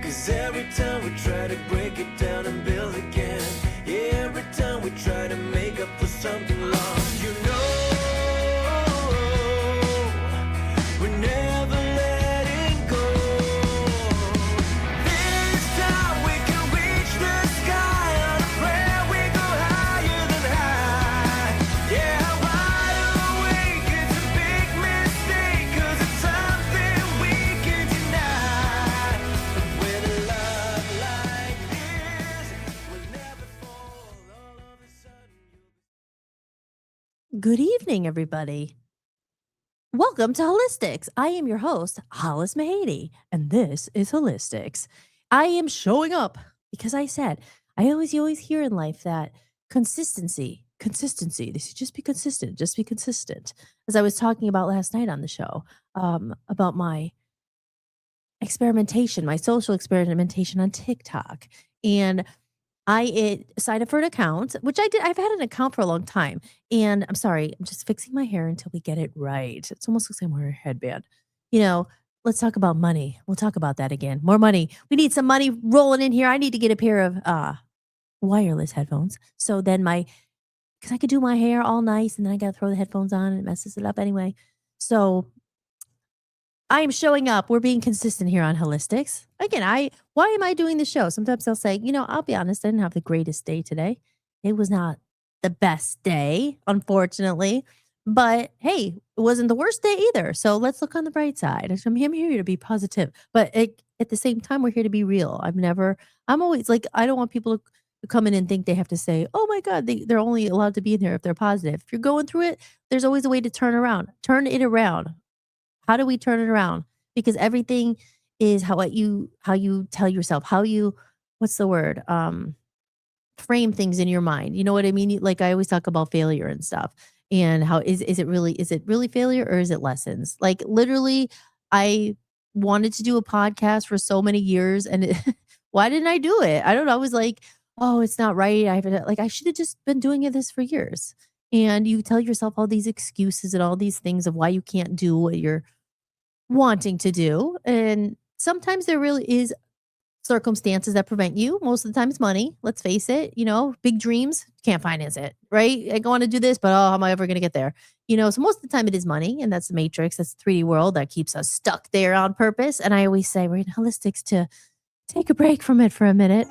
'Cause every time we try to break it down and build again, yeah, every time we try to make up for something lost, you know, we're never letting go. This time we can reach the sky on a prayer, we go higher than high. Yeah, wide awake, it's a big mistake, 'cause it's something we can deny. But with a love like this, we'll never fall. All of a sudden Good evening, everybody. Welcome to Hollis-tics. I am your host, Hollis Mahady, and this is Hollis-tics. I am showing up because I said, I always hear in life that consistency. They should just be consistent, As I was talking about last night on the show, about my experimentation, my social experimentation on TikTok. And I signed up for an account, which I did. I've had an account for a long time. And I'm sorry, I'm just fixing my hair until we get it right. It's almost like I'm wearing a headband. You know, let's talk about money. We'll talk about that again. More money. We need some money rolling in here. I need to get a pair of wireless headphones. So then because I could do my hair all nice and then I got to throw the headphones on and it messes it up anyway. So I am showing up. We're being consistent here on Hollis-tics. Again, why am I doing the show? Sometimes I'll say, I'll be honest, I didn't have the greatest day today. It was not the best day, unfortunately. But hey, it wasn't the worst day either. So let's look on the bright side. I'm here to be positive. But at the same time, we're here to be real. I'm always like, I don't want people to come in and think they have to say, oh my God, they're only allowed to be in there if they're positive. If you're going through it, there's always a way to turn it around. How do we turn it around? Because everything is how you tell yourself, what's the word? Frame things in your mind. You know what I mean? Like I always talk about failure and stuff. And how is it really failure or is it lessons? Like literally, I wanted to do a podcast for so many years and why didn't I do it? I don't know. I was like, oh, it's not right. I should have just been doing this for years. And you tell yourself all these excuses and all these things of why you can't do what you're wanting to do. And sometimes there really is circumstances that prevent you. Most of the time it's money. Let's face it, big dreams, can't finance it, right? I want to do this, but how am I ever going to get there? So most of the time it is money, and that's the matrix. That's the 3D world that keeps us stuck there on purpose. And I always say we're in Hollis-tics to take a break from it for a minute.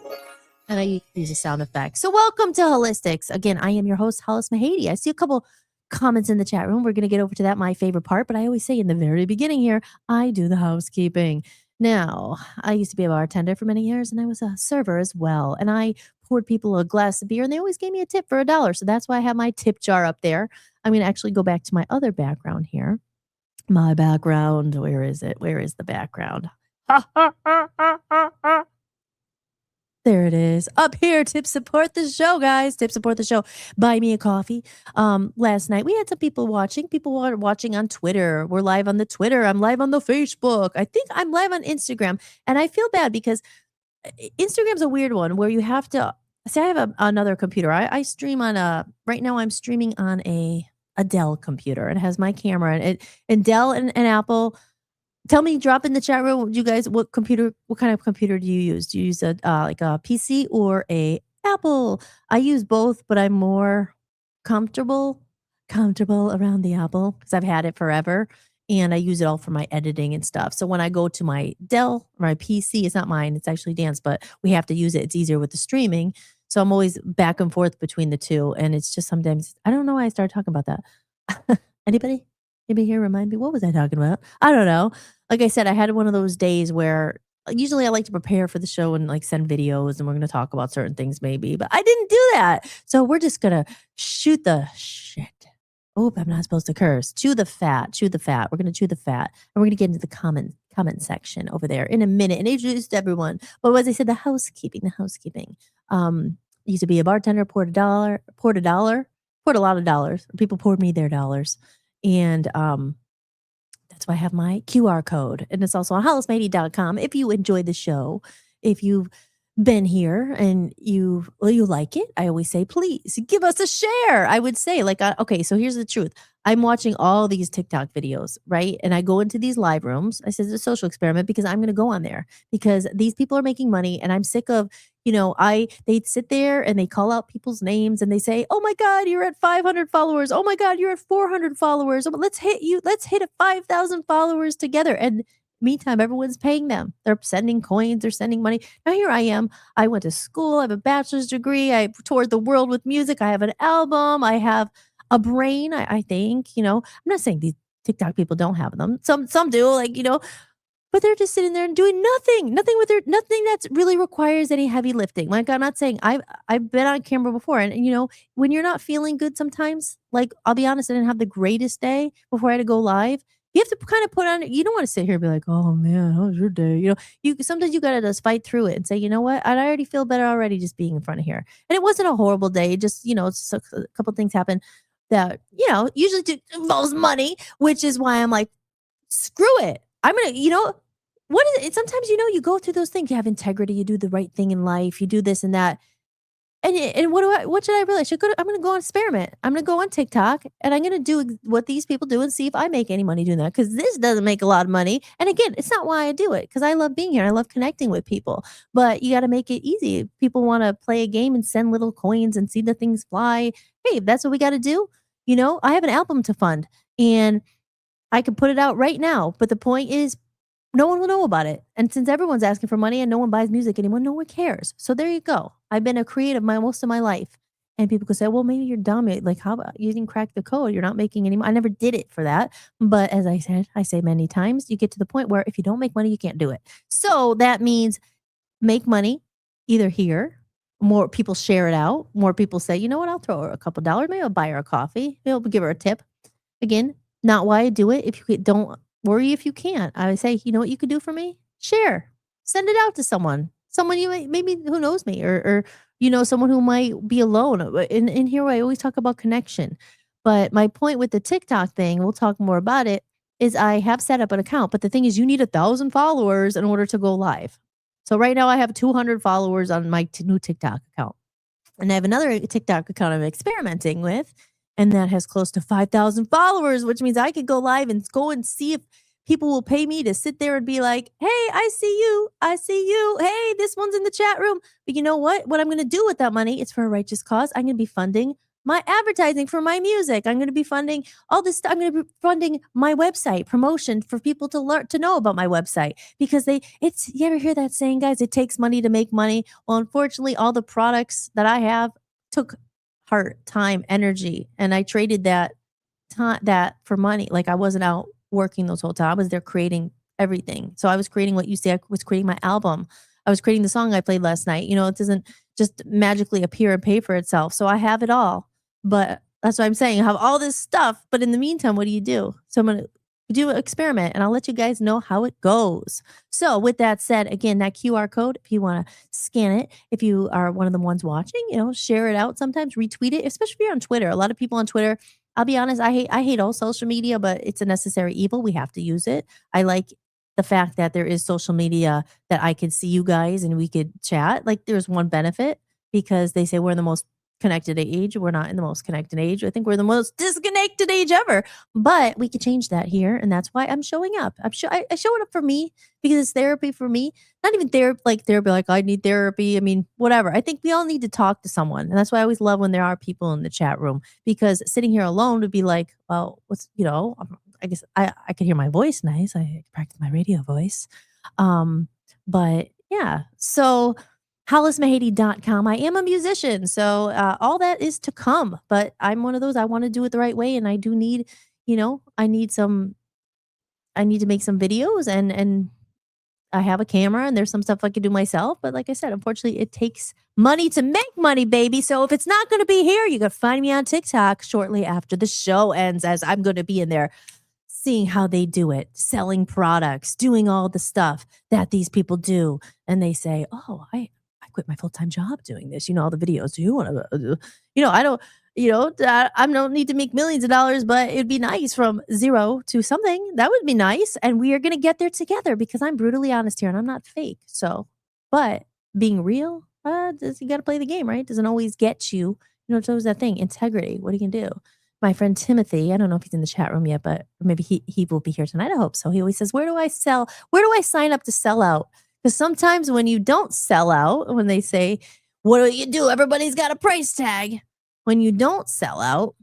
And I use a sound effect. So welcome to Hollis-tics. Again, I am your host, Hollis Mahady. I see a couple comments in the chat room. We're going to get over to that, my favorite part. But I always say in the very beginning here, I do the housekeeping. Now, I used to be a bartender for many years, and I was a server as well. And I poured people a glass of beer, and they always gave me a tip for $1. So that's why I have my tip jar up there. I'm going to actually go back to my other background here. My background, where is it? Where is the background? There it is. Up here, tip support the show, guys. Tip support the show. Buy me a coffee. Last night, we had some people watching. People were watching on Twitter. We're live on the Twitter. I'm live on the Facebook. I think I'm live on Instagram. And I feel bad because Instagram's a weird one where you have to... See, I have another computer. I stream on right now I'm streaming on a Dell computer. It has my camera. And Dell and Apple... Tell me, drop in the chat room, you guys, what kind of computer do you use? Do you use a PC or a Apple? I use both, but I'm more comfortable around the Apple because I've had it forever and I use it all for my editing and stuff. So when I go to my Dell, my PC, it's not mine, it's actually Dan's, but we have to use it. It's easier with the streaming. So I'm always back and forth between the two. And it's just sometimes, I don't know why I started talking about that. Anybody here remind me? What was I talking about? I don't know. Like I said, I had one of those days where usually I like to prepare for the show and like send videos and we're going to talk about certain things maybe, but I didn't do that. So we're just going to shoot the shit. Oh, I'm not supposed to curse. Chew the fat. We're going to chew the fat and we're going to get into the comment section over there in a minute and introduce everyone. But as I said, the housekeeping. Used to be a bartender, poured a lot of dollars. People poured me their dollars. And that's why I have my QR code. And it's also on hollismahady.com. If you enjoy the show, if you've been here and you like it, I always say, please give us a share. I would say, like, okay, so here's the truth. I'm watching all these TikTok videos, right? And I go into these live rooms. I said it's a social experiment because I'm going to go on there because these people are making money, and I'm sick of, they sit there and they call out people's names and they say, "Oh my God, you're at 500 followers. Oh my God, you're at 400 followers. Oh, let's hit you. Let's hit a 5,000 followers together." And meantime, everyone's paying them. They're sending coins. They're sending money. Now here I am. I went to school. I have a bachelor's degree. I toured the world with music. I have an album. I have a brain. I think. I'm not saying these TikTok people don't have them. Some do. But they're just sitting there and doing nothing with their nothing that's really requires any heavy lifting. Like, I'm not saying I've been on camera before, and when you're not feeling good sometimes, like, I'll be honest, I didn't have the greatest day before I had to go live. You have to kind of put on. You don't want to sit here and be like, "Oh man, how was your day?" You sometimes you gotta just fight through it and say, "You know what? I already feel better already just being in front of here." And it wasn't a horrible day. It just, it's a couple things happened that usually involves money, which is why I'm like, screw it. I'm gonna, what is it? Sometimes, you go through those things. You have integrity. You do the right thing in life. You do this and that. And what should I really? I'm gonna go on experiment. I'm gonna go on TikTok and I'm gonna do what these people do and see if I make any money doing that. Because this doesn't make a lot of money. And again, it's not why I do it. Because I love being here. I love connecting with people. But you got to make it easy. If people want to play a game and send little coins and see the things fly. Hey, if that's what we got to do. I have an album to fund, and I could put it out right now. But the point is, no one will know about it. And since everyone's asking for money and no one buys music anymore, no one cares. So there you go. I've been a creative most of my life. And people could say, well, maybe you're dumb. Like, how about you didn't crack the code? You're not making any money. I never did it for that. But as I say many times, you get to the point where if you don't make money, you can't do it. So that means make money either here, more people share it out. More people say, you know what, I'll throw her a couple dollars. Maybe I'll buy her a coffee. Maybe I'll give her a tip. Again, not why I do it. If you don't worry if you can't. I would say, you know what you could do for me? Share. Send it out to someone. Someone you maybe who knows me, or someone who might be alone. In here I always talk about connection. But my point with the TikTok thing, we'll talk more about it, is I have set up an account. But the thing is, you need 1,000 followers in order to go live. So right now I have 200 followers on my new TikTok account. And I have another TikTok account I'm experimenting with, and that has close to 5,000 followers, which means I could go live and go and see if people will pay me to sit there and be like, hey, I see you. I see you. Hey, this one's in the chat room. But you know what? What I'm going to do with that money, it's for a righteous cause. I'm going to be funding my advertising for my music. I'm going to be funding all this stuff. I'm going to be funding my website promotion for people to learn to know about my website, because you ever hear that saying, guys, it takes money to make money. Well, unfortunately, all the products that I have took heart, time, energy, and I traded that for money. Like, I wasn't out working those whole time. I was there creating everything. So I was creating what you say. I was creating my album. I was creating the song I played last night. It doesn't just magically appear and pay for itself. So I have it all. But that's what I'm saying. I have all this stuff. But in the meantime, what do you do? So I'm going to do an experiment, and I'll let you guys know how it goes. So with that said, again, that QR code, if you want to scan it, if you are one of the ones watching, share it out sometimes, retweet it, especially if you're on Twitter. A lot of people on Twitter, I'll be honest, I hate all social media, but it's a necessary evil. We have to use it. I like the fact that there is social media that I could see you guys and we could chat. Like, there's one benefit, because they say we're in the most connected age. We're not in the most connected age. I think we're the most disconnected age ever. But we could change that here, and that's why I'm showing up. I show it up for me because it's therapy for me. Not even therapy, like I need therapy. I mean, whatever. I think we all need to talk to someone, and that's why I always love when there are people in the chat room, because sitting here alone would be like, well, I guess I could hear my voice nice. I practice my radio voice. But yeah, so hollismahady.com. I am a musician, so all that is to come. But I'm one of those, I want to do it the right way, and I do need, I need to make some videos, and I have a camera, and there's some stuff I could do myself. But like I said, unfortunately, it takes money to make money, baby. So if it's not going to be here, you can find me on TikTok shortly after the show ends, as I'm going to be in there seeing how they do it, selling products, doing all the stuff that these people do. And they say, oh, I quit my full-time job doing this. All the videos. Do you want to, I don't, I don't need to make millions of dollars, but it'd be nice from zero to something. That would be nice. And we are going to get there together, because I'm brutally honest here and I'm not fake. So, but being real, you got to play the game, right? Doesn't always get you. It's always that thing, integrity. What are you gonna do? My friend Timothy, I don't know if he's in the chat room yet, but maybe he will be here tonight. I hope so. He always says, "Where do I sell? Where do I sign up to sell out?" Because sometimes when you don't sell out, when they say, "What do you do? Everybody's got a price tag." When you don't sell out,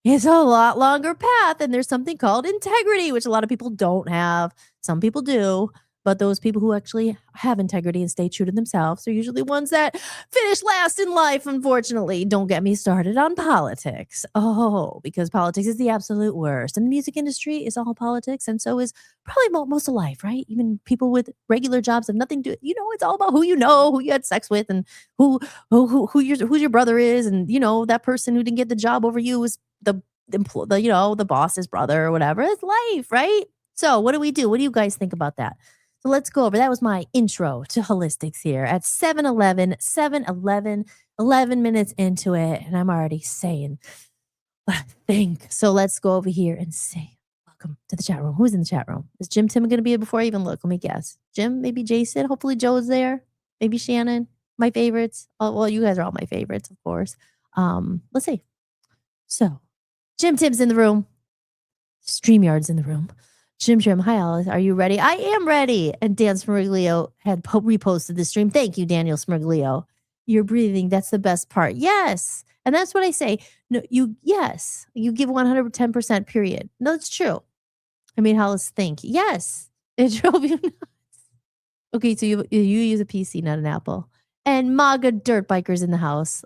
it's a lot longer path, and there's something called integrity, which a lot of people don't have. Some people do, but those people who actually have integrity and stay true to themselves are usually ones that finish last in life, unfortunately. Don't get me started on politics. Oh, because politics is the absolute worst. And the music industry is all politics, and so is probably most of life, right? Even people with regular jobs have nothing to, it's all about who you know, who you had sex with, and who's your brother is, and that person who didn't get the job over you was the boss's brother or whatever. It's life, right? So what do we do? What do you guys think about that? So let's go over. That was my intro to Hollis-tics here at 7:11, 11 minutes into it, and I'm already saying what I think. So let's go over here and say welcome to the chat room. Who's in the chat room? Is Jim Tim going to be here before I even look? Let me guess. Jim, maybe Jason. Hopefully Joe's there. Maybe Shannon. My favorites. Oh, well, you guys are all my favorites, of course. Let's see. So Jim Tim's in the room. StreamYard's in the room. Jim, hi, Alice. Are you ready? I am ready. And Dan Smirglio had reposted the stream. Thank you, Daniel Smirglio. You're breathing. That's the best part. Yes. And that's what I say. No, you give 110%, period. No, it's true. I made Hollis think. Yes. It drove you nuts. Okay, so you use a PC, not an Apple. And MAGA dirt bikers in the house.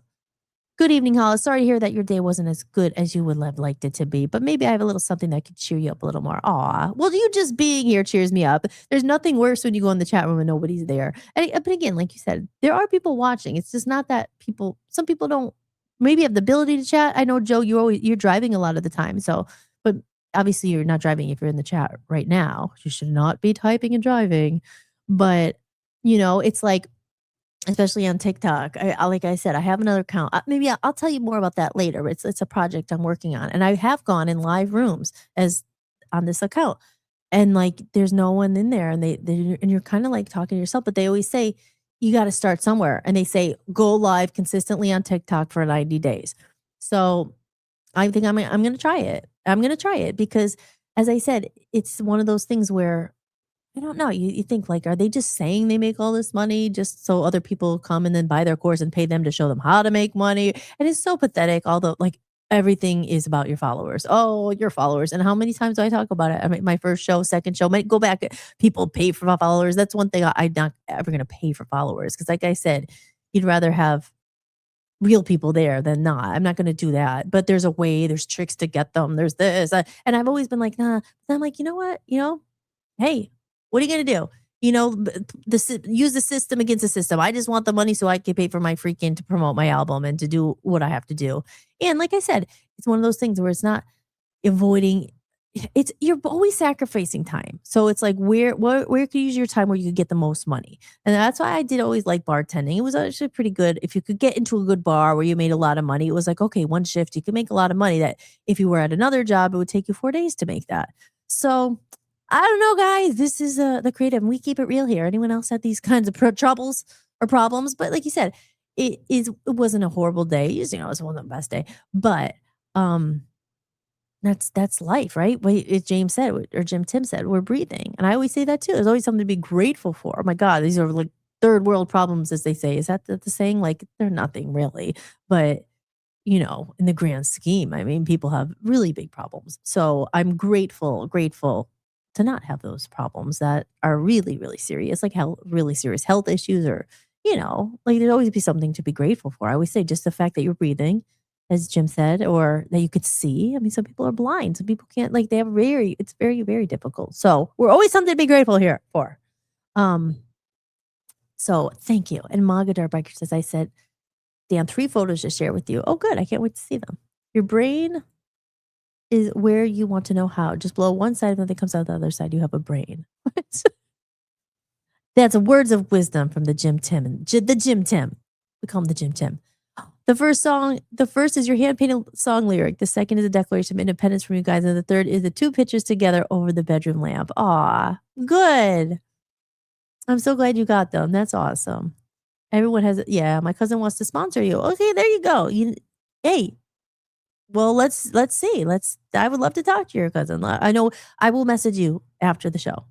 Good evening, Hollis. Sorry to hear that your day wasn't as good as you would have liked it to be, but maybe I have a little something that could cheer you up a little more. Aw. Well, you just being here cheers me up. There's nothing worse when you go in the chat room and nobody's there. But again, like you said, there are people watching. It's just not that some people don't maybe have the ability to chat. I know, Joe, you're driving a lot of the time. So, but obviously you're not driving if you're in the chat right now. You should not be typing and driving. But, it's like, especially on TikTok. Like I said, I have another account. Maybe I'll tell you more about that later. It's a project I'm working on, and I have gone in live rooms as on this account, and like there's no one in there, and and you're kind of like talking to yourself. But they always say you got to start somewhere, and they say go live consistently on TikTok for 90 days. So I think I'm going to try it. I'm going to try it because, as I said, it's one of those things where I don't know. You think like, are they just saying they make all this money just so other people come and then buy their course and pay them to show them how to make money? And it's so pathetic. Although like everything is about your followers. Oh, your followers. And how many times do I talk about it? I mean, my first show, second show, might go back. People pay for my followers. That's one thing I'm not ever going to pay for followers. Cause like I said, you'd rather have real people there than not. I'm not going to do that. But there's a way, there's tricks to get them. There's this. And I've always been like, nah. But I'm like, you know what? Hey, what are you going to do? Use the system against the system. I just want the money so I can pay for my freaking to promote my album and to do what I have to do. And like I said, it's one of those things where it's not avoiding. You're always sacrificing time. So it's like where could you use your time where you could get the most money? And that's why I did always like bartending. It was actually pretty good. If you could get into a good bar where you made a lot of money, it was like, okay, one shift, you could make a lot of money that if you were at another job, it would take you 4 days to make that. So I don't know, guys. This is the creative, and we keep it real here. Anyone else had these kinds of troubles or problems? But like you said, it wasn't a horrible day. It wasn't the best day, but that's life, right? James said, or Jim Tim said, we're breathing, and I always say that too. There's always something to be grateful for. Oh my God, these are like third world problems, as they say. Is that the saying? Like they're nothing really, but in the grand scheme, I mean, people have really big problems. So I'm grateful to not have those problems that are really, really serious, like really serious health issues, or, like there'd always be something to be grateful for. I always say just the fact that you're breathing, as Jim said, or that you could see. I mean, some people are blind. Some people can't, like it's very, very difficult. So we're always something to be grateful here for. So thank you. And Magadar Biker says, I said, Dan, 3 photos to share with you. Oh, good. I can't wait to see them. Your brain is where you want to know how. Just blow one side and then it comes out the other side. You have a brain. That's words of wisdom from the Jim Tim. The Jim Tim. We call him the Jim Tim. The first is your hand-painted song lyric. The second is a declaration of independence from you guys. And the third is the 2 pictures together over the bedroom lamp. Aw, good. I'm so glad you got them. That's awesome. Everyone has yeah, my cousin wants to sponsor you. Okay, there you go. Hey, well, let's see. I would love to talk to your cousin. I know I will message you after the show.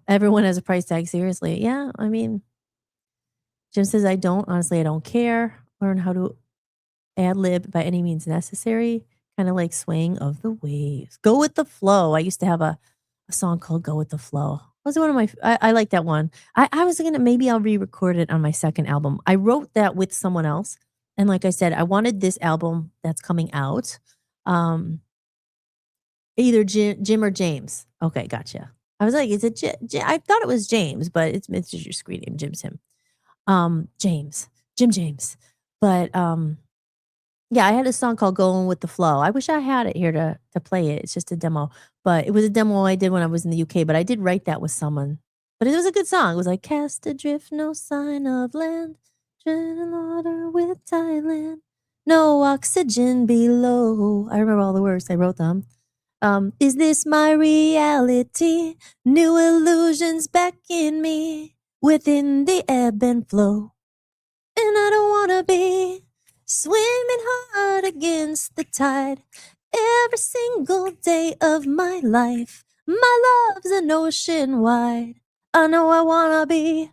Everyone has a price tag, seriously. Yeah, I mean, Jim says I don't. Honestly, I don't care. Learn how to ad lib by any means necessary. Kind of like swaying of the waves. Go with the flow. I used to have a song called Go with the Flow. Was one of my I like that one. I was gonna maybe I'll re-record it on my second album. I wrote that with someone else. And like I said, I wanted this album that's coming out. Um, either Jim or James. Okay, gotcha. I was like, is it I thought it was James, but it's just your screen name. Jim's him. James. Jim James. But yeah, I had a song called "Going with the Flow." I wish I had it here to play it. It's just a demo, but it was a demo I did when I was in the UK. But I did write that with someone. But it was a good song. It was like "Cast adrift, no sign of land, treading water with Thailand, no oxygen below." I remember all the words. I wrote them. Is this my reality? New illusions beckon me within the ebb and flow. And I don't wanna be swimming hard against the tide every single day of my life. My love's an ocean wide. I know I wanna be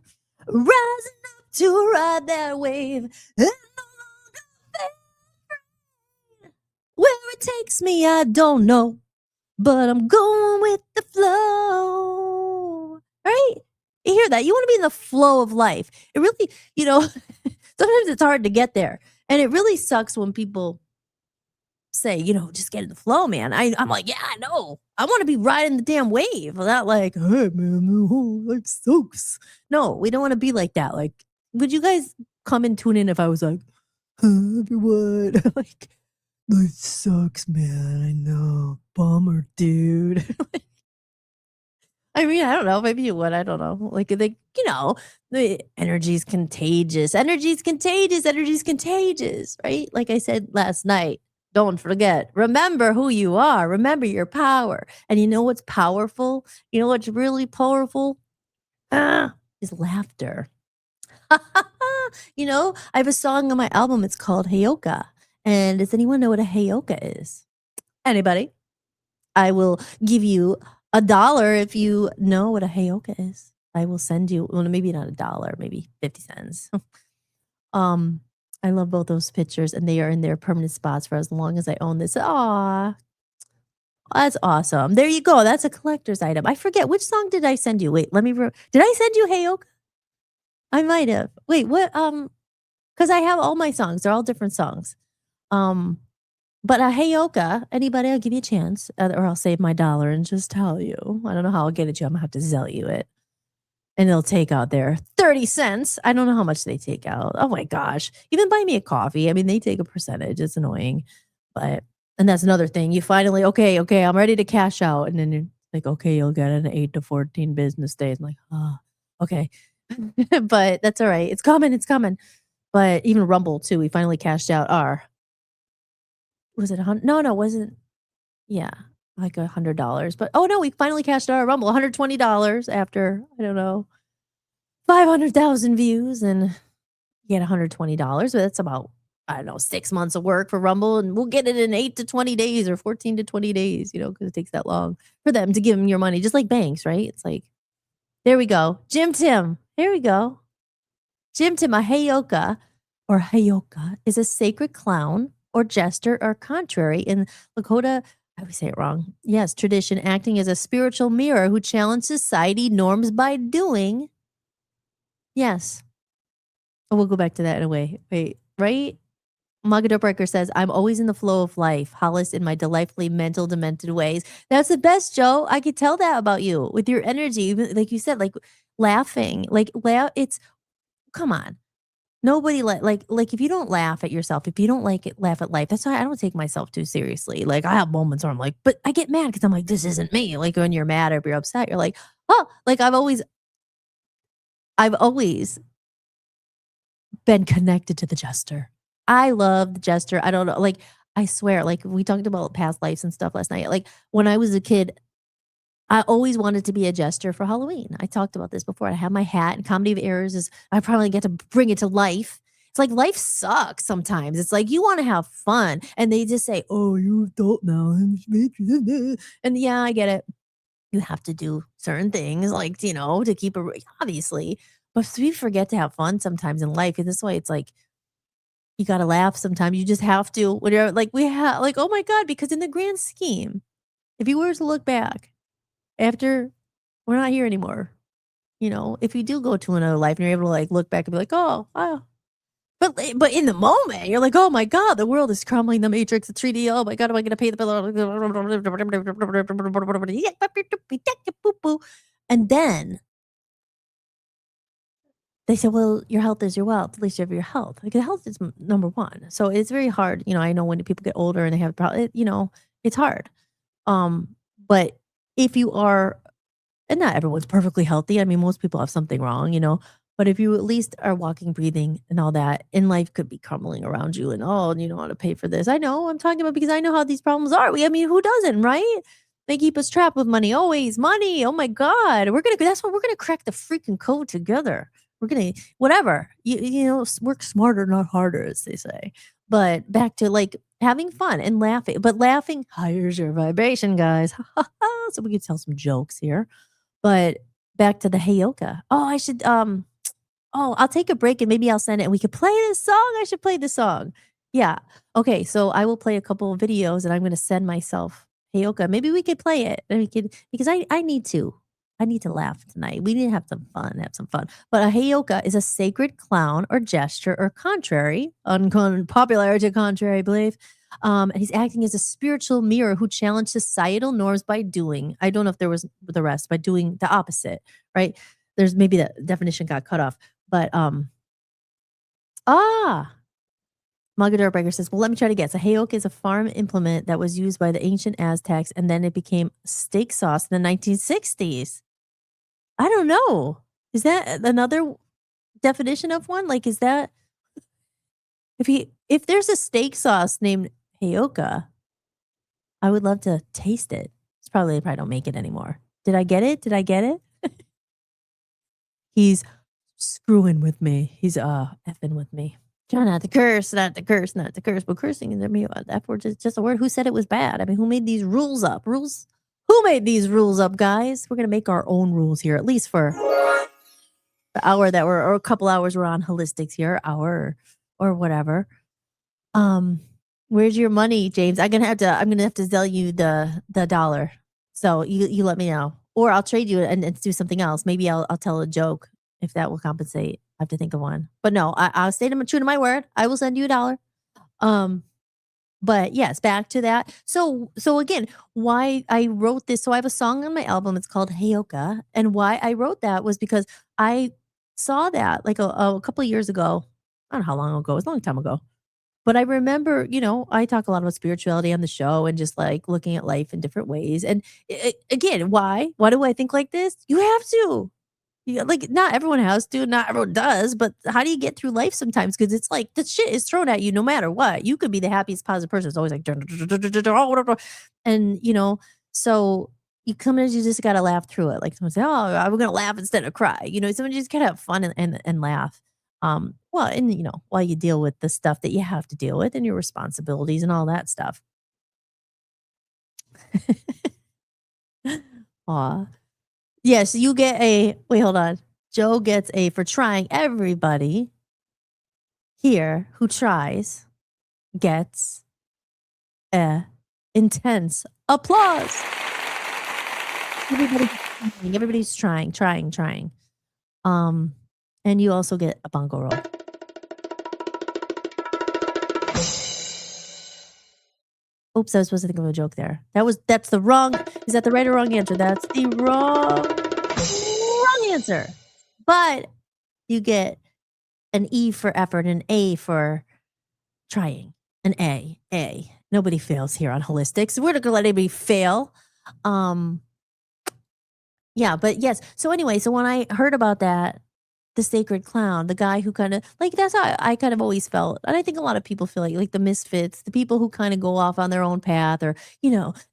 rising up to ride that wave. And no longer afraid. Where it takes me, I don't know. But I'm going with the flow. Right? You hear that? You want to be in the flow of life. It really, sometimes it's hard to get there. And it really sucks when people say, just get in the flow, man. I'm like, yeah, I know. I want to be riding the damn wave. Not like, hey, man, the whole life sucks. No, we don't want to be like that. Like, would you guys come and tune in if I was like, everyone, like, life sucks, man. I know. Bummer, dude. I mean, I don't know. Maybe you would. I don't know. Like, the energy's contagious. Energy's contagious. Energy's contagious, right? Like I said last night, don't forget. Remember who you are. Remember your power. And you know what's powerful? You know what's really powerful? Is laughter. I have a song on my album. It's called Heyoka. And does anyone know what a Heyoka is? Anybody? I will give you $1 if you know what a Heyoka is. I will send you, well, maybe not $1, maybe 50 cents. I love both those pictures, and they are in their permanent spots for as long as I own this. Aw, that's awesome. There you go. That's a collector's item. I forget, which song did I send you? Wait, let me, did I send you Heyoka? I might have. Wait, what? Because I have all my songs. They're all different songs. But a Heyoka, anybody, I'll give you a chance, or I'll save my $1 and just tell you. I don't know how I'll get it to you. I'm gonna have to sell you it. And they'll take out their 30 cents. I don't know how much they take out. Oh my gosh. Even buy me a coffee. I mean, they take a percentage. It's annoying. And that's another thing. You finally, okay, I'm ready to cash out. And then you're like, okay, you'll get it in 8 to 14 business days. I'm like, oh, okay. But that's all right. It's coming. But even Rumble too, we finally cashed out our, was it no, it wasn't. Yeah, like $100. But oh no, we finally cashed out our Rumble, $120 after, I don't know, 500,000 views, and you get $120. But that's about, I don't know, 6 months of work for Rumble, and we'll get it in 8 to 20 days or 14 to 20 days, because it takes that long for them to give them your money, just like banks, right? It's like, there we go. Jim Tim, here we go. Jim Tim, a Heyoka or Heyoka is a sacred clown or jester or contrary in Lakota, I always say it wrong. Yes, tradition, acting as a spiritual mirror who challenge society norms by doing. Yes. Oh, we'll go back to that in a way. Wait, right? Magador Breaker says, I'm always in the flow of life. Hollis in my delightfully mental, demented ways. That's the best, Joe. I could tell that about you with your energy. Even like you said, like laughing. It's, come on. Nobody like if you don't laugh at yourself, if you don't laugh at life, that's why I don't take myself too seriously. Like I have moments where I'm like, but I get mad because I'm like, this isn't me. Like when you're mad or if you're upset, you're like, oh, like I've always been connected to the jester. I love the jester. I don't know, like I swear, like we talked about past lives and stuff last night. Like when I was a kid, I always wanted to be a jester for Halloween. I talked about this before. I have my hat, and Comedy of Errors is I probably get to bring it to life. It's like life sucks sometimes. It's like you want to have fun, and they just say, "Oh, you're an adult now," and yeah, I get it. You have to do certain things, like to keep it obviously, but we forget to have fun sometimes in life, and this way, it's like you got to laugh sometimes. You just have to. When you're like we have, like oh my god, because in the grand scheme, if you were to look back after we're not here anymore. If you do go to another life and you're able to like look back and be like, oh, wow. But in the moment, you're like, oh my god, the world is crumbling. The Matrix, the 3D. Oh my god, am I going to pay the bill? And then they said, well, your health is your wealth. At least you have your health. Like, health is number one. So it's very hard. I know when people get older and they have problems, it's hard. Um, but if you are and not everyone's perfectly healthy. I mean, most people have something wrong. But if you at least are walking, breathing, and all that, and life could be crumbling around you, and you don't want to pay for this. I know I'm talking about because I know how these problems are. I mean, who doesn't, right? They keep us trapped with money, always money. Oh my God, that's what we're gonna crack the freaking code together. We're gonna whatever work smarter, not harder, as they say. But back to like having fun and laughing, but laughing higher your vibration, guys. So we can tell some jokes here. But back to the Heyoka. Oh, I should I'll take a break and maybe I'll send it and we could play this song. I should play the song. Yeah. Okay, so I will play a couple of videos and I'm gonna send myself Heyoka. Maybe we could play it and we could because I need to. I need to laugh tonight. We need to have some fun, But a Heyoka is a sacred clown or gesture or contrary, unpopular to contrary belief. And he's acting as a spiritual mirror who challenged societal norms by doing. I don't know if there was the rest by doing the opposite, right? There's maybe the definition got cut off, but ah, Magador Breaker says, well, let me try to guess. A Heyoka is a farm implement that was used by the ancient Aztecs, and then it became steak sauce in the 1960s. I don't know. Is that another definition of one? Like, is that if there's a steak sauce named Heyoka, I would love to taste it. They probably don't make it anymore. Did I get it? He's screwing with me. He's effing with me. Try not to curse, not to curse, not to curse. But cursing is that word is just a word. Who said it was bad? I mean, who made these rules up? Rules? Who made these rules up, guys? We're gonna make our own rules here, at least for the hour that we're or a couple hours we're on Hollis-tics here, hour or whatever. Where's your money, James? I'm gonna have to sell you the dollar. So you let me know. Or I'll trade you and do something else. Maybe I'll tell a joke if that will compensate. I have to think of one. But no, I'll stay true to my word. I will send you a dollar. But yes, back to that. So again, why I wrote this. So I have a song on my album. It's called Heyoka. And why I wrote that was because I saw that like a couple of years ago. I don't know how long ago. It was a long time ago. But I remember, I talk a lot about spirituality on the show and just like looking at life in different ways. And again, why? Why do I think like this? You have to. Like not everyone has to, not everyone does, but how do you get through life sometimes? Because it's like the shit is thrown at you no matter what. You could be the happiest, positive person. It's always like, and so you come in, you just gotta laugh through it. Like someone say, oh, we're gonna laugh instead of cry. Someone just gotta have fun and laugh. Well, and while you deal with the stuff that you have to deal with and your responsibilities and all that stuff. Aw. Yes, you get a wait, hold on. Joe gets a for trying. Everybody here who tries gets a intense applause. Everybody's trying. And you also get a bongo roll. Oops, I was supposed to think of a joke there. That's the wrong. Is that the right or wrong answer? That's the wrong answer. But you get an E for effort, an A for trying, an A. Nobody fails here on Hollis-tics. We're not gonna let anybody fail. Yeah, but yes. So anyway, so when I heard about that, the sacred clown, the guy who kind of like that's how I kind of always felt. And I think a lot of people feel like the misfits, the people who kind of go off on their own path or,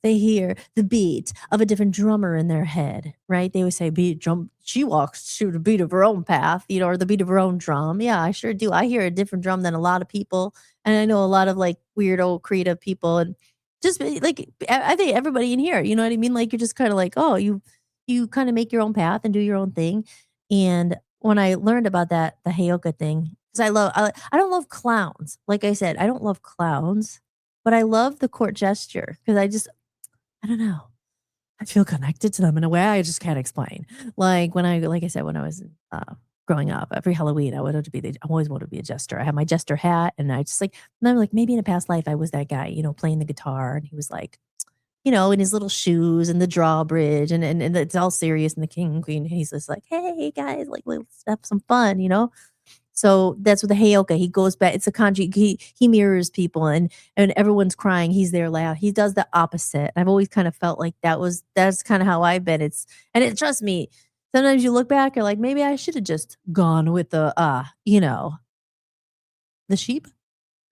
they hear the beat of a different drummer in their head, right? They always say beat drum, she walks to the beat of her own path, or the beat of her own drum. Yeah, I sure do. I hear a different drum than a lot of people. And I know a lot of like weirdo creative people and just like I think everybody in here, you know what I mean? Like you're just kind of like, oh, you kind of make your own path and do your own thing. And when I learned about that, the Heyoka thing, because I don't love clowns. Like I said, I don't love clowns, but I love the court gesture because I don't know. I feel connected to them in a way I just can't explain. Like I said, when I was growing up, every Halloween, I always wanted to be a jester. I had my jester hat and and I'm like, maybe in a past life, I was that guy, playing the guitar. And he was like, in his little shoes and the drawbridge and it's all serious and the king and queen. And he's just like, hey guys, like let's have some fun. So that's what the Heyoka, he goes back. It's a kanji. He mirrors people and everyone's crying. He's there loud. He does the opposite. I've always kind of felt like that's kind of how I've been. Trust me, sometimes you look back, you're like, maybe I should have just gone with the sheep.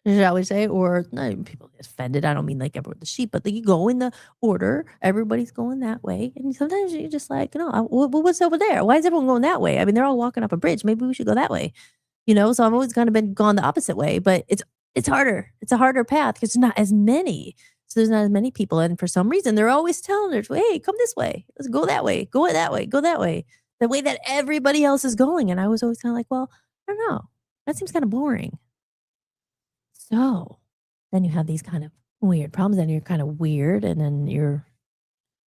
Shall we say, or no, people get offended. I don't mean like everyone the sheep, but you go in the order. Everybody's going that way, and sometimes you're just like, what's over there? Why is everyone going that way? I mean, they're all walking up a bridge. Maybe we should go that way. So I've always kind of been gone the opposite way, but it's harder. It's a harder path because there's not as many. So there's not as many people, and for some reason, they're always telling us, "Hey, come this way. Let's go that way. Go that way. Go that way." The way that everybody else is going, and I was always kind of like, "Well, I don't know. That seems kind of boring." So then you have these kind of weird problems. Then you're kind of weird. And then you're,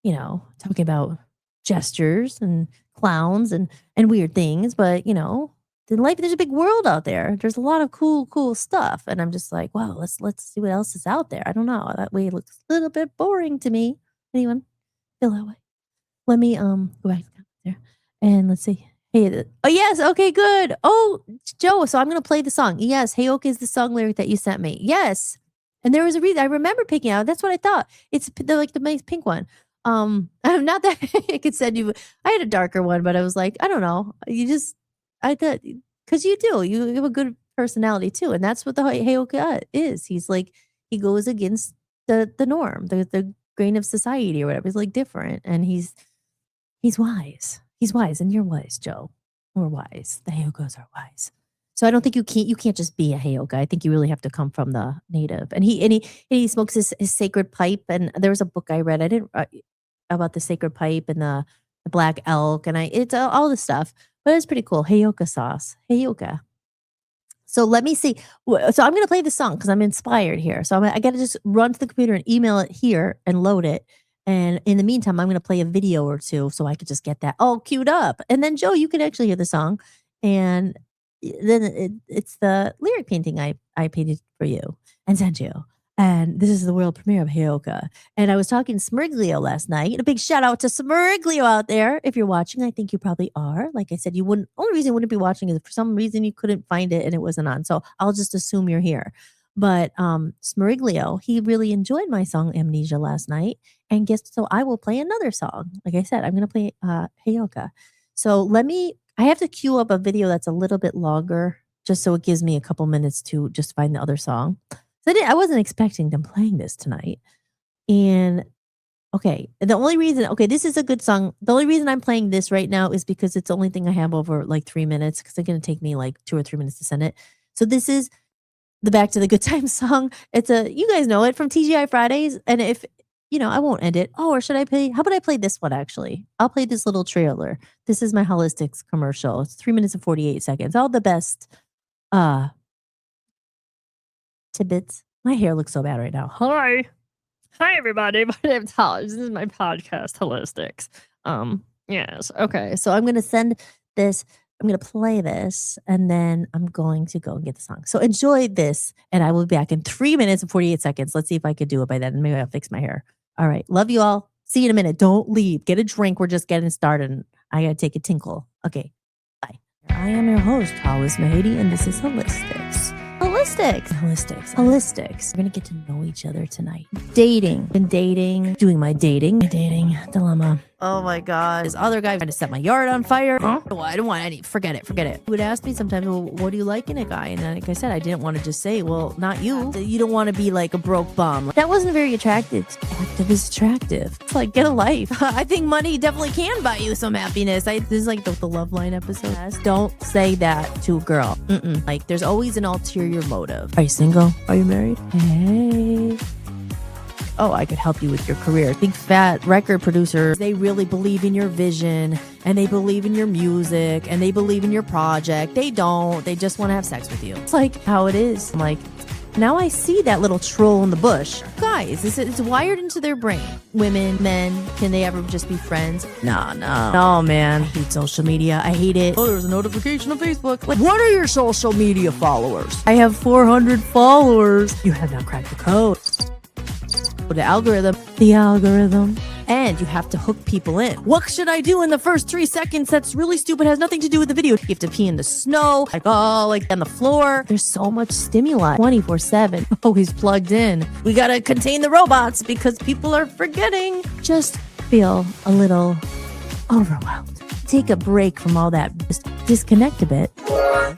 talking about gestures and clowns and weird things. But, in life, there's a big world out there. There's a lot of cool stuff. And I'm just like, wow, let's see what else is out there. I don't know. That way it looks a little bit boring to me. Anyone feel that way? Let me go back there and let's see. Hey, oh yes, okay, good. Oh, Joe, so I'm gonna play the song. Yes, Heyoka is the song lyric that you sent me. Yes, and there was a reason. I remember picking out. That's what I thought. It's the nice pink one. Not that I could send you. I had a darker one, but I was like, I don't know. I thought because you do. You have a good personality too, and that's what the Heyoka is. He's like he goes against the norm, the grain of society or whatever. He's like different, and he's wise. He's wise, and you're wise, Joe. We're wise. The Heyokas are wise. So I don't think you can't just be a Heyoka. I think you really have to come from the native. And he smokes his sacred pipe. And there was a book I read. I didn't about the sacred pipe and the black elk, and it's all this stuff. But it's pretty cool. Heyoka sauce. Heyoka. So let me see. So I'm going to play the song because I'm inspired here. So I got to just run to the computer and email it here and load it. And in the meantime, I'm going to play a video or two so I could just get that all queued up. And then, Joe, you can actually hear the song. And then it's the lyric painting I painted for you and sent you. And this is the world premiere of Heyoka. And I was talking to Smriglio last night. A big shout out to Smriglio out there. If you're watching, I think you probably are. Like I said, only reason you wouldn't be watching is if for some reason you couldn't find it and it wasn't on. So I'll just assume you're here. But Smriglio, he really enjoyed my song Amnesia last night. And so I will play another song. Like I said, I'm going to play Heyoka. So I have to queue up a video that's a little bit longer just so it gives me a couple minutes to just find the other song. So I wasn't expecting them playing this tonight. And okay, this is a good song. The only reason I'm playing this right now is because it's the only thing I have over like 3 minutes because it's going to take me like 2 or 3 minutes to send it. So this is the Back to the Good Times song. You guys know it from TGI Fridays. And if, I won't end it. Oh, or should I play? How about I play this one actually? I'll play this little trailer. This is my Hollis-tics commercial. It's 3 minutes and 48 seconds. All the best tidbits. My hair looks so bad right now. Hi everybody. My name's Hollis. This is my podcast, Hollis-tics. Yes. Okay. So I'm gonna send this. I'm gonna play this, and then I'm going to go and get the song. So enjoy this, and I will be back in 3 minutes and 48 seconds. Let's see if I could do it by then. Maybe I'll fix my hair. All right. Love you all. See you in a minute. Don't leave. Get a drink. We're just getting started. I gotta take a tinkle. Okay. Bye. I am your host, Hollis Mahady, and this is Hollis-tics. Hollis-tics. We're gonna get to know each other tonight. Dating. Been dating. Doing my dating dilemma. Oh my God. This other guy trying to set my yard on fire. Huh? Oh, I don't want any. Forget it. He would ask me sometimes, well, what do you like in a guy? And like I said, I didn't want to just say, well, not you. You don't want to be like a broke bum. That wasn't very attractive. Attractive is attractive. It's like, get a life. I think money definitely can buy you some happiness. This is like the Love Line episode. Don't say that to a girl. Like, there's always an ulterior motive. Are you single? Are you married? Hey. Oh, I could help you with your career. Big fat record producers, they really believe in your vision and they believe in your music and they believe in your project. They don't. They just want to have sex with you. It's like how it is. I'm like, now I see that little troll in the bush. Guys, it's wired into their brain. Women, men, can they ever just be friends? No. No, man. I hate social media. I hate it. Oh, there's a notification on Facebook. Like, what are your social media followers? I have 400 followers. You have not cracked the code. The algorithm. And you have to hook people in. What should I do in the first 3 seconds? That's really stupid. It has nothing to do with the video. You have to pee in the snow, like on the floor. There's so much stimuli 24/7. Always plugged in. We gotta contain the robots because people are forgetting. Just feel a little overwhelmed. Take a break from all that. Just disconnect a bit.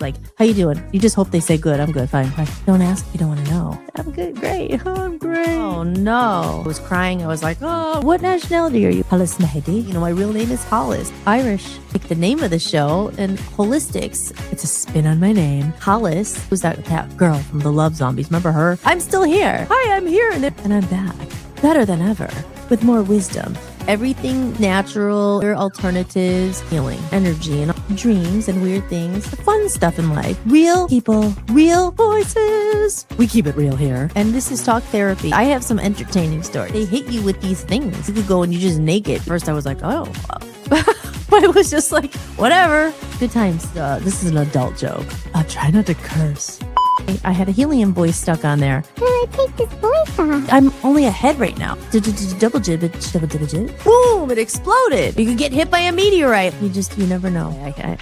Like, how you doing? You just hope they say good. I'm good. Fine. Don't ask if you don't want to know. I'm good. Great. Oh, I'm great. Oh, no. I was crying. I was like, oh, what nationality are you? Hollis-tics. You know, my real name is Hollis. Irish. Like the name of the show. And Hollis-tics. It's a spin on my name. Hollis was that girl from the Love Zombies. Remember her? I'm still here. Hi, I'm here. And I'm back. Better than ever. With more wisdom. Everything natural, alternatives, healing, energy, and dreams and weird things. The fun stuff in life. Real people, real voices. We keep it real here. And this is talk therapy. I have some entertaining stories. They hit you with these things. You could go and you just naked. First I was like, oh. But it was just like, whatever. Good times. This is an adult joke. I'll try not to curse. I had a helium voice stuck on there. Can I take this voice off? I'm only ahead right now. Double jib. Boom! It exploded. You could get hit by a meteorite. You never know.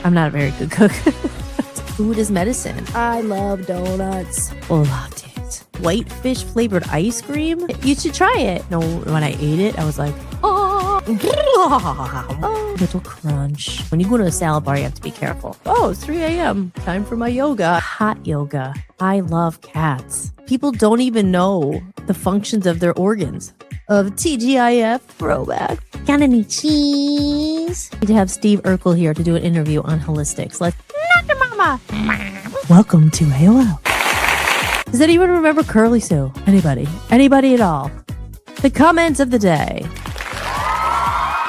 I'm not a very good cook. Food is medicine. I love donuts. Lattes. Whitefish flavored ice cream. You should try it. No, when I ate it, I was like, little crunch. When you go to a salad bar, you have to be careful. Oh, it's 3 a.m. Time for my yoga. Hot yoga. I love cats. People don't even know the functions of their organs. Of TGIF throwback. Got any cheese? Need to have Steve Urkel here to do an interview on Hollis-tics. Let's mama. Welcome to AOL. Does anyone remember Curly Sue? Anybody? Anybody at all? The comments of the day.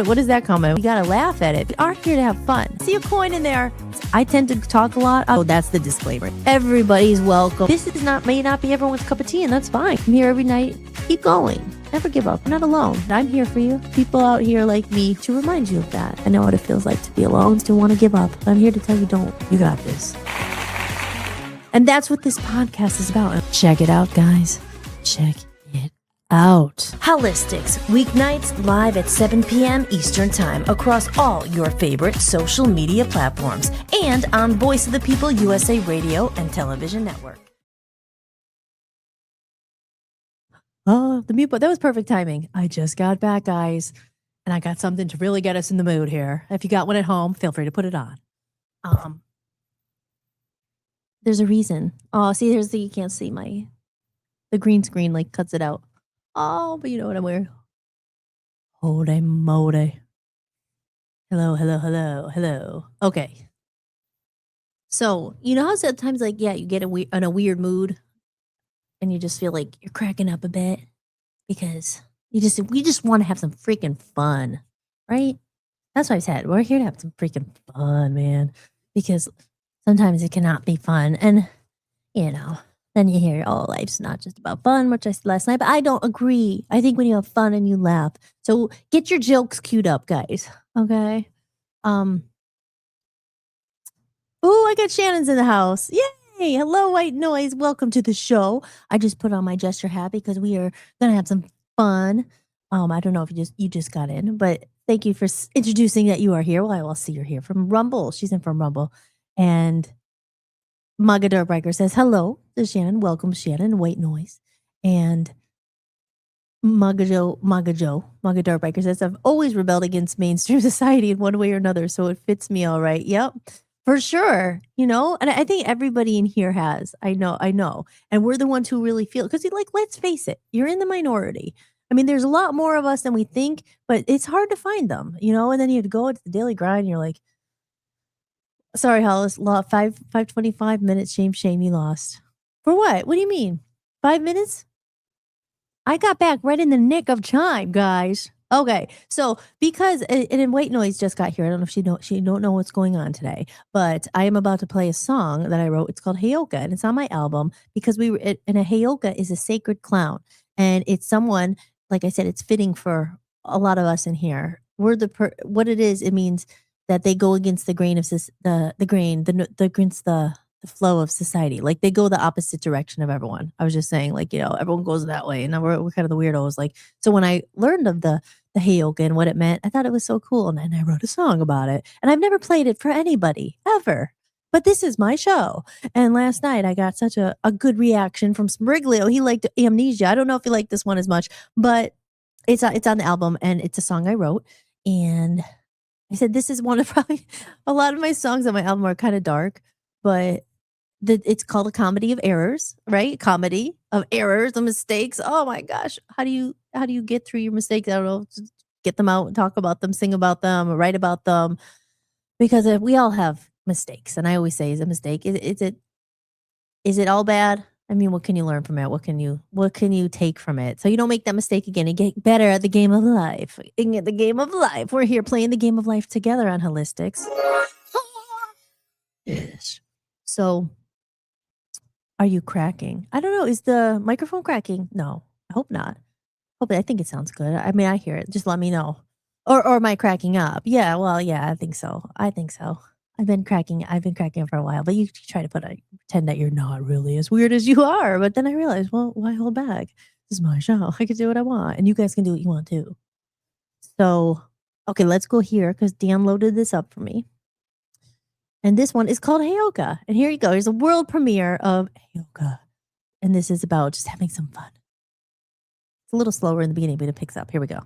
What is that comment? You gotta laugh at it. We are here to have fun. See a coin in there. I tend to talk a lot. Oh, that's the disclaimer. Everybody's welcome. This may not be everyone's cup of tea, and that's fine. I'm here every night. Keep going. Never give up. You're not alone. I'm here for you. People out here like me to remind you of that. I know what it feels like to be alone, to want to give up. But I'm here to tell you don't. You got this. And that's what this podcast is about. Check it out, guys. Check it out. Hollis-tics, weeknights live at 7 p.m. Eastern Time across all your favorite social media platforms and on Voice of the People USA Radio and Television Network. Oh, the mute button. That was perfect timing. I just got back, guys, and I got something to really get us in the mood here. If you got one at home, feel free to put it on. There's a reason. Oh, see, you can't see the green screen like cuts it out. Oh, but you know what I'm wearing. Holy moly. Hello. Okay. So, you know how sometimes like, yeah, you get in a weird mood and you just feel like you're cracking up a bit because we just want to have some freaking fun, right? That's what I said. We're here to have some freaking fun, man, because sometimes it cannot be fun. And, you know, then you hear, oh, life's not just about fun, which I said last night, but I don't agree. I think when you have fun and you laugh. So get your jokes queued up, guys. Okay. Oh, I got Shannon's in the house. Yay. Hello, white noise. Welcome to the show. I just put on my gesture hat because we are going to have some fun. I don't know if you just got in, but thank you for introducing that you are here. Well, I'll see you're here from Rumble. She's in from Rumble. And Magador Biker says, hello to Shannon. Welcome, Shannon. White noise. And Maga Dirt Biker says, I've always rebelled against mainstream society in one way or another, so it fits me all right. Yep, for sure. And I think everybody in here has. I know. And we're the ones who really feel, because let's face it, you're in the minority. I mean, there's a lot more of us than we think, but it's hard to find them, and then you have to go into the daily grind, and you're like, sorry, Hollis, 5:25 minutes, shame, you lost. For what? What do you mean? 5 minutes? I got back right in the nick of time, guys. Okay, so because and White Noise just got here. I don't know if she don't know what's going on today, but I am about to play a song that I wrote. It's called Heyoka, and it's on my album because and a Heyoka is a sacred clown, and it's someone, like I said, it's fitting for a lot of us in here. What it is. It means that they go against the grain of against the flow of society. Like they go the opposite direction of everyone. I was just saying, everyone goes that way, and now we're kind of the weirdos. So when I learned of the Heyoka and what it meant, I thought it was so cool, and I wrote a song about it. And I've never played it for anybody ever, but this is my show. And last night I got such a good reaction from Spriglio. He liked Amnesia. I don't know if he liked this one as much, but it's on the album, and it's a song I wrote. And I said, this is one of probably a lot of my songs on my album are kind of dark, but it's called A Comedy of Errors, right? Comedy of errors and mistakes. Oh my gosh. How do you get through your mistakes? I don't know. Just get them out and talk about them, sing about them, or write about them. Because we all have mistakes. And I always say, is a mistake, is it all bad? I mean, what can you learn from it? What can you take from it? So you don't make that mistake again and get better at the game of life. In the game of life. We're here playing the game of life together on Hollis-tics. Yes. So, are you cracking? I don't know. Is the microphone cracking? No, I hope not. I think it sounds good. I mean, I hear it. Just let me know. Or am I cracking up? Yeah, well, yeah, I think so. I've been cracking for a while, but you try to pretend that you're not really as weird as you are. But then I realized, well, why hold back? This is my show. I can do what I want, and you guys can do what you want too. So, okay, let's go here because Dan loaded this up for me. And this one is called Heyoka. And here you go. Here's a world premiere of Heyoka. And this is about just having some fun. It's a little slower in the beginning, but it picks up. Here we go.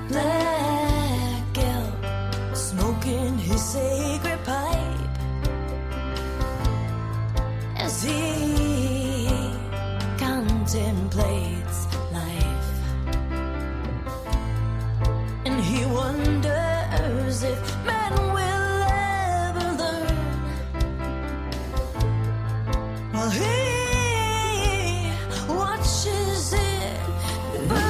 Black elk smoking his sacred pipe as he contemplates life, and he wonders if man will ever learn while he watches it burn.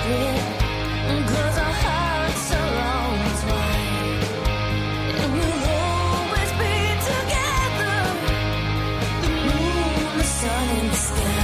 secret, 'cause our hearts are always wide, and we'll always be together, the moon, the sun, and the sky.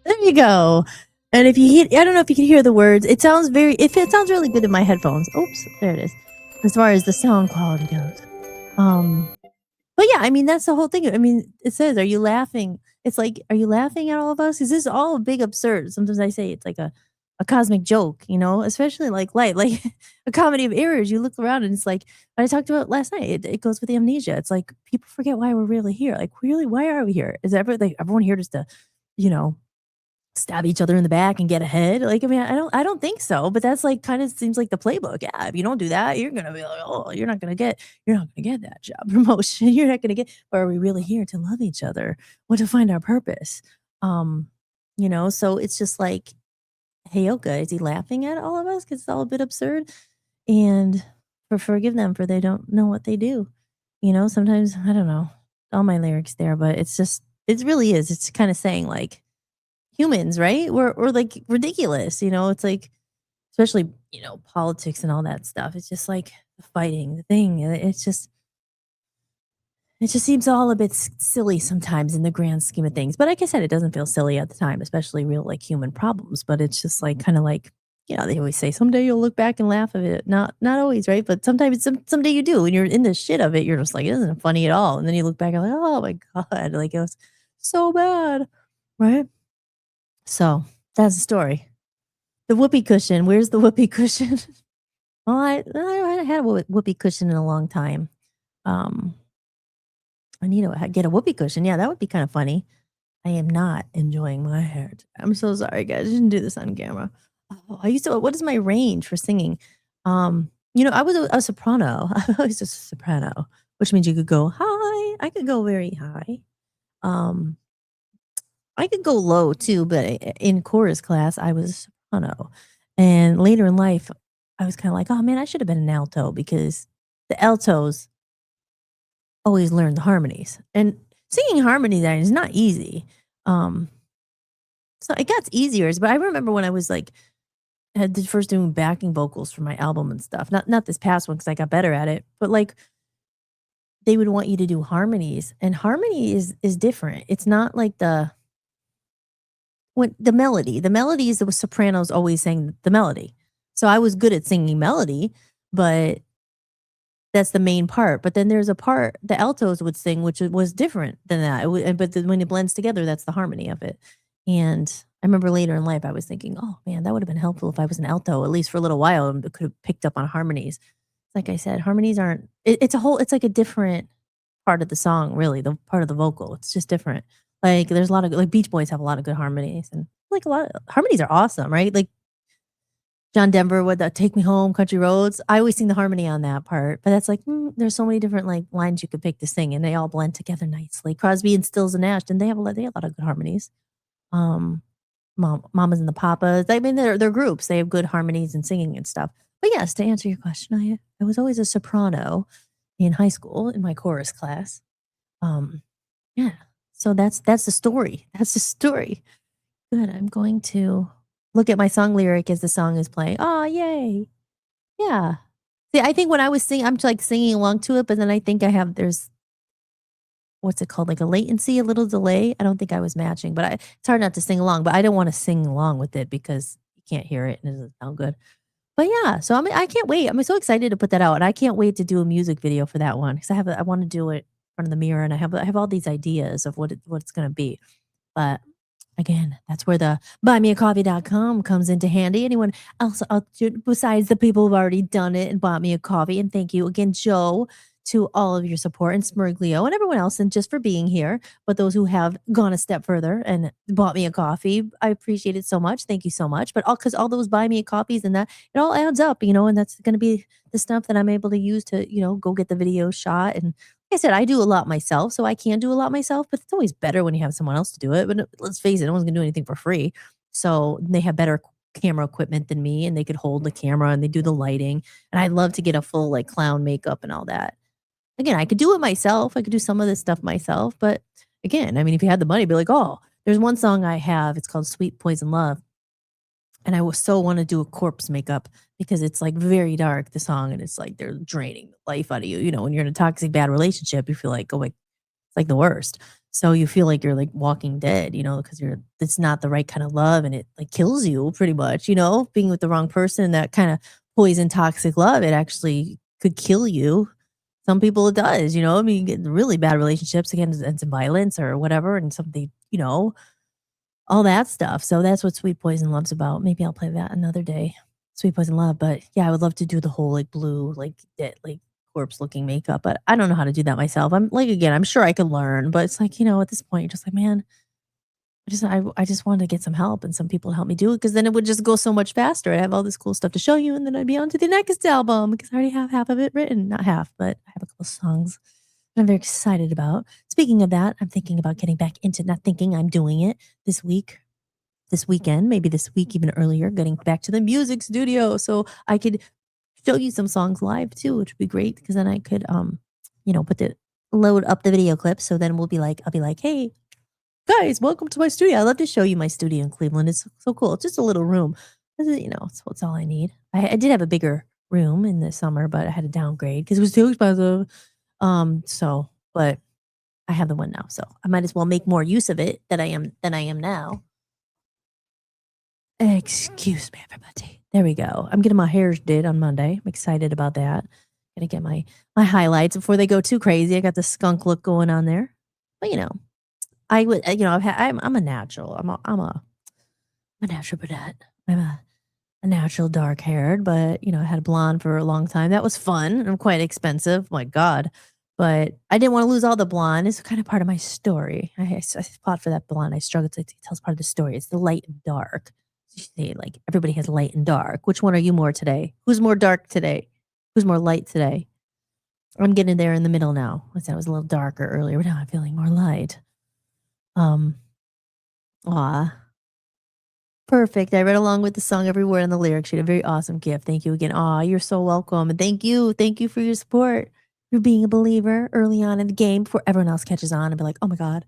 There you go. And if you hear, I don't know if you can hear the words. It sounds really good in my headphones. Oops, there it is. As far as the sound quality goes. But yeah, I mean, that's the whole thing. I mean, it says, are you laughing? It's like, are you laughing at all of us? Is this all a big absurd? Sometimes I say it's like a cosmic joke, especially like light, like a comedy of errors. You look around and it's like, I talked about it last night. It goes with amnesia. It's like people forget why we're really here. Like, really, why are we here? Is everyone here just to, you know, stab each other in the back and get ahead? Like, I mean, I don't think so, but that's like kind of seems like the playbook. Yeah, if you don't do that, you're gonna be like, oh, you're not gonna get that job promotion. You're not gonna get, or are we really here to love each other or to find our purpose? Um, so it's just like, hey, Oka, is he laughing at all of us? Because it's all a bit absurd. And forgive them for they don't know what they do. Sometimes I don't know all my lyrics there, but it really is. It's kind of saying like, humans, right? We're like ridiculous, it's like, especially, politics and all that stuff. It's just like the fighting, the thing. It just seems all a bit silly sometimes in the grand scheme of things. But like I said, it doesn't feel silly at the time, especially real like human problems. But it's just like kind of like, they always say someday you'll look back and laugh at it. Not always, right? But sometimes someday you do. When you're in the shit of it, you're just like, it isn't funny at all. And then you look back and like, oh my God, like it was so bad. Right. So that's the story. The whoopee cushion. Where's the whoopee cushion? Well, I haven't had a whoopee cushion in a long time. I need to get a whoopee cushion. Yeah, that would be kind of funny. I am not enjoying my hair. I'm so sorry, guys. I didn't do this on camera. Oh, what is my range for singing? I was a soprano. I was a soprano, which means you could go high. I could go very high. I could go low too, but in chorus class, I was a soprano. And later in life, I was kind of like, oh man, I should have been an alto because the altos always learn the harmonies. And singing harmony then is not easy. So it gets easier. But I remember when I was like, had the first doing backing vocals for my album and stuff. Not this past one because I got better at it, but like they would want you to do harmonies, and harmony is different. It's not like the melody is the sopranos always sang the melody. So I was good at singing melody, but that's the main part. But then there's a part the altos would sing, which was different than that. But then when it blends together, that's the harmony of it. And I remember later in life, I was thinking, oh man, that would have been helpful if I was an alto, at least for a little while, and could have picked up on harmonies. Like I said, harmonies aren't, it's like a different part of the song, really, the part of the vocal. It's just different. Like there's a lot of like Beach Boys have a lot of good harmonies, and like a lot of harmonies are awesome, right? Like John Denver with the "Take Me Home, Country Roads." I always sing the harmony on that part, but that's like there's so many different like lines you could pick to sing, and they all blend together nicely. Crosby and Stills and Nash, and they have a lot of good harmonies. Mamas and the Papas. I mean, they're groups. They have good harmonies and singing and stuff. But yes, to answer your question, I was always a soprano in high school in my chorus class. Yeah. So that's the story. That's the story. Good. I'm going to look at my song lyric as the song is playing. Oh, yay. Yeah. See, I think when I was singing, I'm like singing along to it, but then I think there's what's it called? Like a latency, a little delay. I don't think I was matching, but it's hard not to sing along, but I don't want to sing along with it because you can't hear it and it doesn't sound good. But yeah, so I can't wait. I'm so excited to put that out, and I can't wait to do a music video for that one because I want to do it in front of the mirror, and I have all these ideas of what it's gonna be. But again, that's where the buymeacoffee.com comes into handy. Anyone else out there besides the people who've already done it and bought me a coffee? And thank you again, Joe, to all of your support and Smurglio and everyone else, and just for being here. But those who have gone a step further and bought me a coffee, I appreciate it so much. Thank you so much. But all those buy me a coffees and that it all adds up, and that's going to be the stuff that I'm able to use to, go get the video shot. And like I said, I do a lot myself, so I can do a lot myself, but it's always better when you have someone else to do it. But let's face it, no one's gonna do anything for free. So they have better camera equipment than me, and they could hold the camera and they do the lighting. And I'd love to get a full like clown makeup and all that. Again, I could do it myself. I could do some of this stuff myself, but again, I mean, if you had the money, be like, oh, there's one song I have. It's called "Sweet Poison Love," and I was so want to do a corpse makeup because it's like very dark, the song, and it's like they're draining the life out of you. When you're in a toxic, bad relationship, you feel like, oh, it's like the worst. So you feel like you're like walking dead, because it's not the right kind of love and it like kills you pretty much, being with the wrong person, that kind of poison toxic love, it actually could kill you. Some people it does, I mean, you get in really bad relationships again, and some violence or whatever, and something, all that stuff. So that's what Sweet Poison Love's about. Maybe I'll play that another day. Sweet Poison Love. But yeah, I would love to do the whole like blue, like dead, like corpse looking makeup. But I don't know how to do that myself. I'm like, again, I'm sure I could learn, but it's like, at this point, you're just like, man, I just wanted to get some help and some people to help me do it, because then it would just go so much faster. I have all this cool stuff to show you, and then I'd be on to the next album because I already have half of it written. Not half, but I have a couple songs that I'm very excited about. Speaking of that, I'm thinking about getting back into, not thinking, I'm doing it this week, this weekend, maybe this week, even earlier, getting back to the music studio so I could show you some songs live too, which would be great, because then I could, load up the video clips. So then I'll be like, hey, guys, welcome to my studio. I love to show you my studio in Cleveland. It's so cool. It's just a little room. It's all I need. I did have a bigger room in the summer, but I had to downgrade because it was too expensive. But I have the one now, so I might as well make more use of it than I am now. Excuse me, everybody. There we go. I'm getting my hairs did on Monday. I'm excited about that. Gonna get my highlights before they go too crazy. I got the skunk look going on there, but I would, I'm a natural. I'm a natural brunette. I'm a natural dark haired, but I had a blonde for a long time. That was fun and quite expensive. My God. But I didn't want to lose all the blonde. It's kind of part of my story. I fought for that blonde. I struggled to tell part of the story. It's the light and dark. You say, like, everybody has light and dark. Which one are you more today? Who's more dark today? Who's more light today? I'm getting there in the middle now. I said I was a little darker earlier, but now I'm feeling more light. Aw. Perfect. I read along with the song every word in the lyrics. You had a very awesome gift. Thank you again. Aw, you're so welcome. And thank you. Thank you for your support. For being a believer early on in the game before everyone else catches on and be like, oh my God,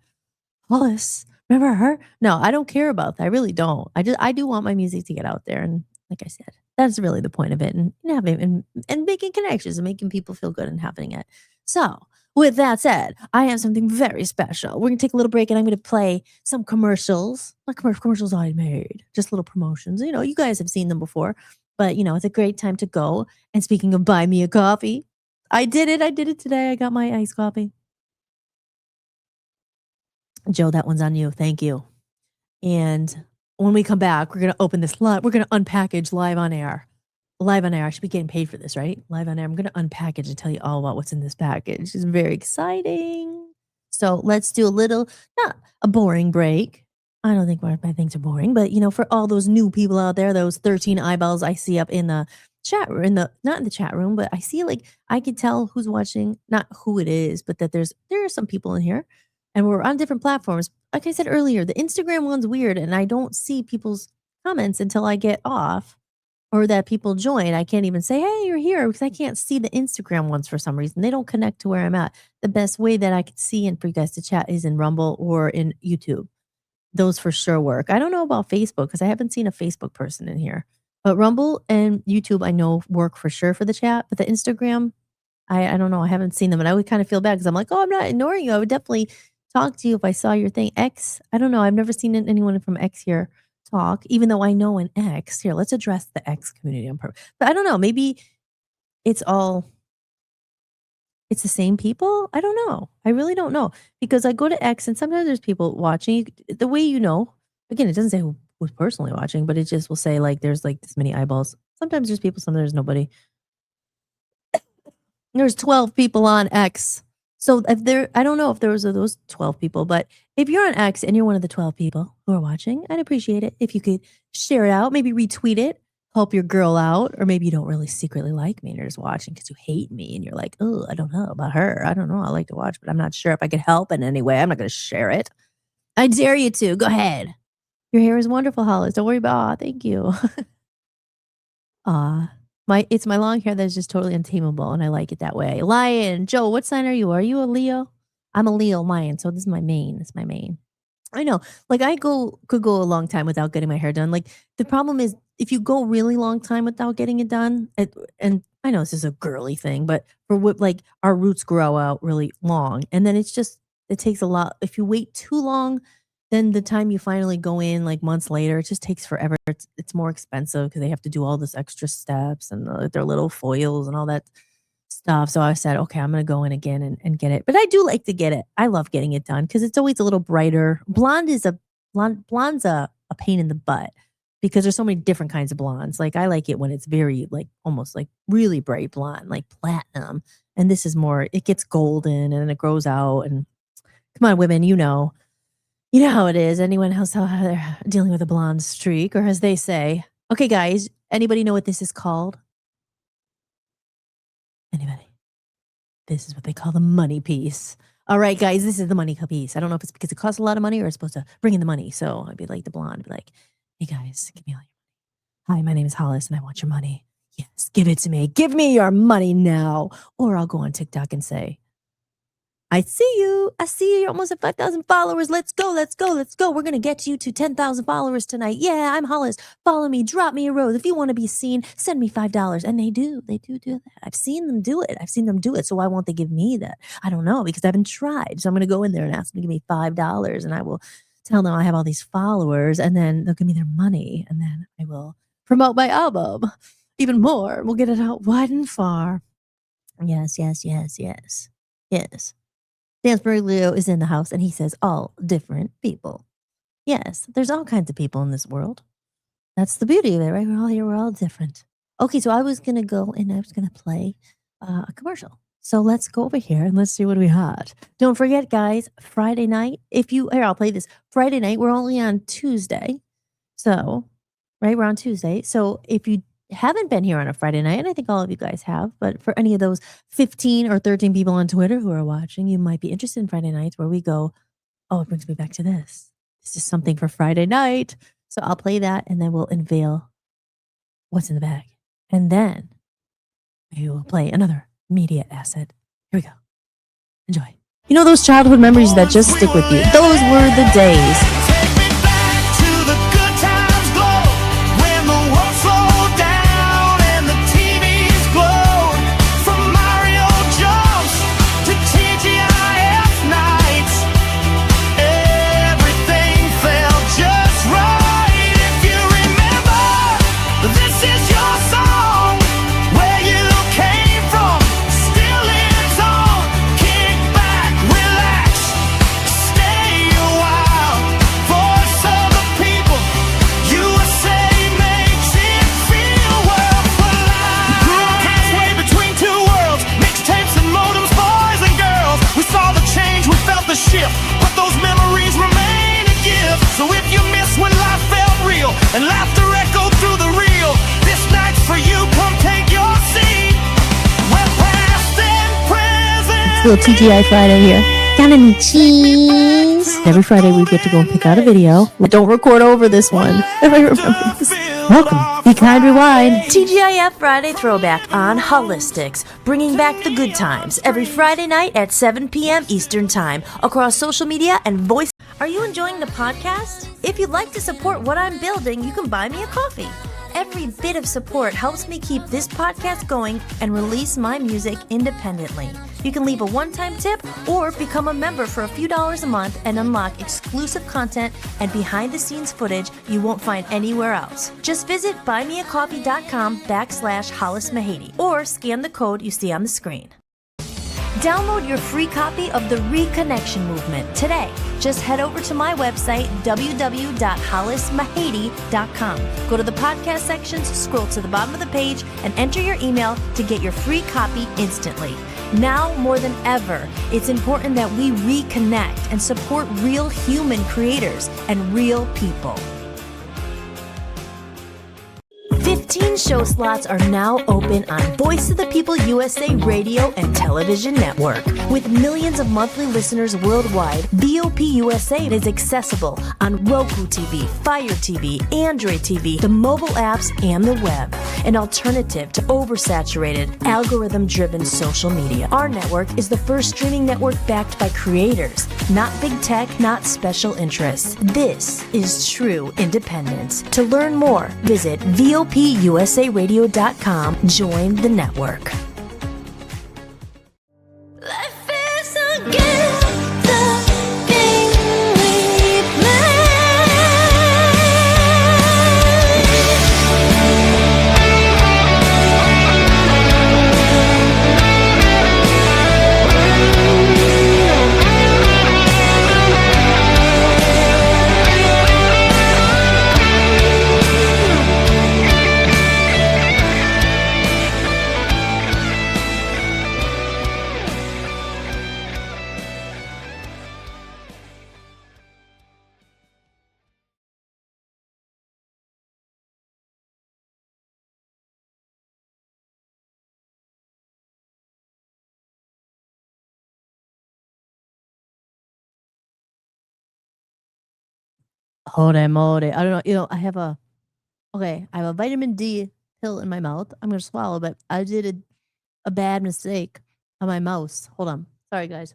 Hollis, remember her? No, I don't care about that. I really don't. I do want my music to get out there. And like I said, that's really the point of it. And and making connections and making people feel good and happening it. So with that said, I have something very special. We're gonna take a little break and I'm gonna play some commercials. Not commercials I made, just little promotions. You guys have seen them before, but it's a great time to go. And speaking of buy me a coffee, I did it. I did it today. I got my iced coffee. Joe, that one's on you. Thank you. And when we come back, we're going to open this live. We're going to unpackage live on air. Live on air. I should be getting paid for this, right? Live on air. I'm going to unpackage and tell you all about what's in this package. It's very exciting. So let's do not a boring break. I don't think my things are boring, but for all those new people out there, those 13 eyeballs I see up in the chat room, not in the chat room, but I see, like, I can tell who's watching, not who it is, but that there are some people in here, and we're on different platforms. Like I said earlier, the Instagram one's weird, and I don't see people's comments until I get off, or that people join. I can't even say, hey, you're here, because I can't see the Instagram ones for some reason. They don't connect to where I'm at. The best way that I can see and for you guys to chat is in Rumble or in YouTube. Those for sure work. I don't know about Facebook because I haven't seen a Facebook person in here. But Rumble and YouTube, I know, work for sure for the chat. But the Instagram, I don't know. I haven't seen them. And I would kind of feel bad because I'm like, oh, I'm not ignoring you. I would definitely talk to you if I saw your thing. X, I don't know. I've never seen anyone from X here talk, even though I know an X. Here, let's address the X community on purpose. But I don't know. Maybe it's the same people. I don't know. I really don't know because I go to X and sometimes there's people watching. The way again, it doesn't say who's personally watching, but it just will say like there's like this many eyeballs. Sometimes there's people, sometimes there's nobody. There's 12 people on X. So I don't know if there was those 12 people, but if you're on X and you're one of the 12 people who are watching, I'd appreciate it if you could share it out, maybe retweet it, help your girl out, or maybe you don't really secretly like me and you're just watching because you hate me and you're like, oh, I don't know about her. I don't know. I like to watch, but I'm not sure if I could help in any way. I'm not going to share it. I dare you to. Go ahead. Your hair is wonderful, Hollis. Don't worry about thank you. It's my long hair that is just totally untamable, and I like it that way. Lion, Joe, what sign are you? Are you a Leo? I'm a Leo lion, so this is my main. It's my main. I know. Like could go a long time without getting my hair done. Like the problem is if you go really long time without getting it done, and I know this is a girly thing, but for what like our roots grow out really long, and then it takes a lot. If you wait too long, then the time you finally go in like months later, it just takes forever. It's more expensive because they have to do all this extra steps and their little foils and all that stuff. So I said, okay, I'm going to go in again and get it. But I do like to get it. I love getting it done because it's always a little brighter. Blonde's a pain in the butt because there's so many different kinds of blondes. Like I like it when it's very like almost like really bright blonde, like platinum. And this is more, it gets golden and then it grows out. And come on, women, you know how it is. Anyone else how they're dealing with a blonde streak, or as they say, okay, guys, anybody know what this is called? Anybody? This is what they call the money piece. All right, guys, this is the money piece. I don't know if it's because it costs a lot of money or it's supposed to bring in the money. So I'd be like the blonde, be like, hey guys, give me all your money. Hi, my name is Hollis and I want your money. Yes, give it to me. Give me your money now. Or I'll go on TikTok and say, I see you. You're almost at 5,000 followers. Let's go. We're going to get you to 10,000 followers tonight. Yeah, I'm Hollis. Follow me. Drop me a rose. If you want to be seen, send me $5. And they do that. I've seen them do it. So why won't they give me that? I don't know because I haven't tried. So I'm going to go in there and ask them to give me $5 and I will tell them I have all these followers and then they'll give me their money and then I will promote my album even more. We'll get it out wide and far. Yes. Dansbury Leo is in the house and he says all different people. Yes, there's all kinds of people in this world. That's the beauty of it, right? We're all here. We're all different. Okay, so I was going to go and I was going to play a commercial. So let's go over here and let's see what we had. Don't forget, guys, Friday night. I'll play this. Friday night, we're only on Tuesday. So, right, we're on Tuesday. So if you haven't been here on a Friday night, and I think all of you guys have, but for any of those 15 or 13 people on Twitter who are watching, you might be interested in Friday nights where we go, oh, it brings me back to this. This is something for Friday night. So I'll play that and then we'll unveil what's in the bag. And then we will play another media asset. Here we go. Enjoy. You know those childhood memories that just stick with you? Those were the days. Take me back to the good times glow when the world slowed down and the TVs glowed. From Mario jumps to TGIF nights, everything felt just right. If you remember, this is your song. Where you came from still lives on. Kick back, relax, stay a while. Voice of the people, USA makes it feel worthwhile. Grew up halfway between two worlds, mixtapes and modems, boys and girls. We saw the change, we felt the shift, but those memories remain a gift. So if you miss when life felt real and laughter echoed through the reel, this night's for you. Come take your seat. We're past and present. Little TGI Friday here. Got any cheese? Every Friday we get to go and pick out a video. Don't record over this one. If I remember this. Welcome. Be kind, rewind. TGIF Friday throwback on Hollis-tics, bringing back the good times every Friday night at 7 p.m. Eastern Time across social media and voice. Are you enjoying the podcast? If you'd like to support what I'm building, you can buy me a coffee. Every bit of support helps me keep this podcast going and release my music independently. You can leave a one-time tip or become a member for a few dollars a month and unlock exclusive content and behind-the-scenes footage you won't find anywhere else. Just visit buymeacoffee.com/HollisMahady or scan the code you see on the screen. Download your free copy of The Reconnection Movement today. Just head over to my website, www.hollismahady.com. Go to the podcast sections, scroll to the bottom of the page, and enter your email to get your free copy instantly. Now more than ever, it's important that we reconnect and support real human creators and real people. 15 show slots are now open on Voice of the People USA radio and television network. With millions of monthly listeners worldwide, VOP USA is accessible on Roku TV, Fire TV, Android TV, the mobile apps, and the web. An alternative to oversaturated, algorithm-driven social media. Our network is the first streaming network backed by creators, not big tech, not special interests. This is true independence. To learn more, visit VOPUSARadio.com. Join the network. Life is a gift, the game we play. Holy moly. I don't know. I have a vitamin D pill in my mouth. I'm going to swallow, but I did a bad mistake on my mouse. Hold on. Sorry, guys.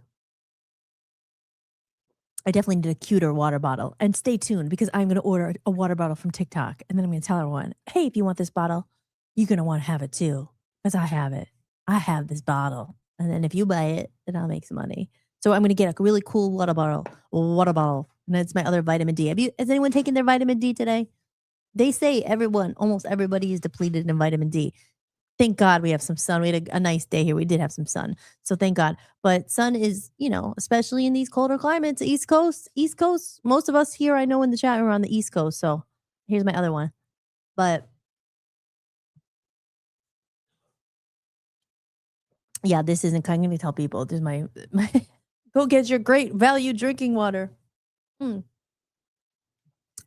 I definitely need a cuter water bottle. And stay tuned because I'm going to order a water bottle from TikTok. And then I'm going to tell everyone, hey, if you want this bottle, you're going to want to have it too. Because I have it. I have this bottle. And then if you buy it, then I'll make some money. So I'm going to get a really cool water bottle. And it's my other vitamin D. Has anyone taken their vitamin D today? They say almost everybody is depleted in vitamin D. Thank God we have some sun. We had a nice day here. We did have some sun. So thank God. But sun is, especially in these colder climates, East Coast, most of us here I know in the chat are on the East Coast. So here's my other one. But yeah, this isn't kind. I'm going to tell people. There's my go get your great value drinking water.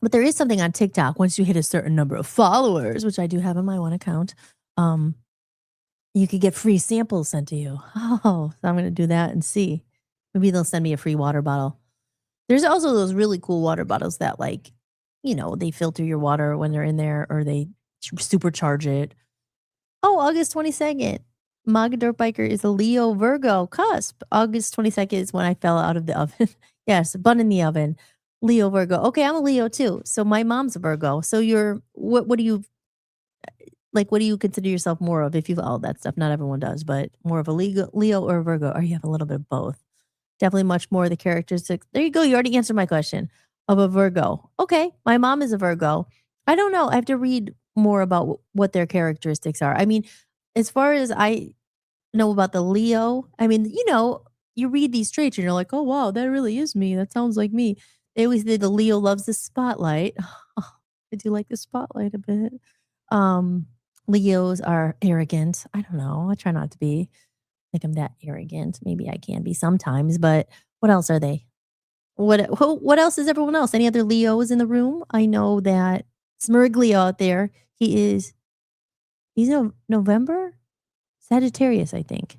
But there is something on TikTok. Once you hit a certain number of followers, which I do have on my one account, you could get free samples sent to you. Oh, so I'm going to do that and see. Maybe they'll send me a free water bottle. There's also those really cool water bottles that they filter your water when they're in there or they supercharge it. Oh, August 22nd. Maga Dirt Biker is a Leo Virgo cusp. August 22nd is when I fell out of the oven. Yes, bun in the oven. Leo Virgo. Okay, I'm a Leo too. So my mom's a Virgo. So what do you consider yourself more of if you've all that stuff? Not everyone does, but more of a Leo or a Virgo, or you have a little bit of both. Definitely much more of the characteristics. There you go. You already answered my question of a Virgo. Okay, my mom is a Virgo. I don't know. I have to read more about what their characteristics are. I mean, as far as I know about the Leo, I mean, you read these traits and you're like, oh, wow, that really is me. That sounds like me. They always say the Leo loves the spotlight. I do like the spotlight a bit. Leos are arrogant. I don't know. I try not to be. Like I'm that arrogant. Maybe I can be sometimes, but what else are they? What else is everyone else? Any other Leos in the room? I know that Smurglio out there, he's November? Sagittarius, I think.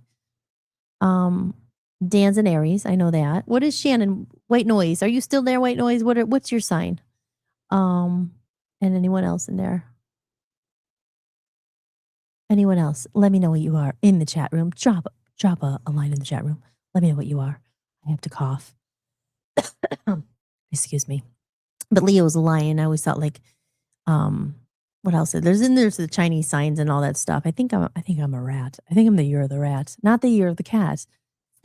Dan's an Aries. I know that. What is Shannon? White Noise. Are you still there, White Noise? What's your sign? And anyone else in there? Anyone else? Let me know what you are in the chat room. Drop a line in the chat room. Let me know what you are. I have to cough. Excuse me. But Leo's a lion. I always thought what else? There's the Chinese signs and all that stuff. I think I'm a rat. I think I'm the year of the rat, not the year of the cat.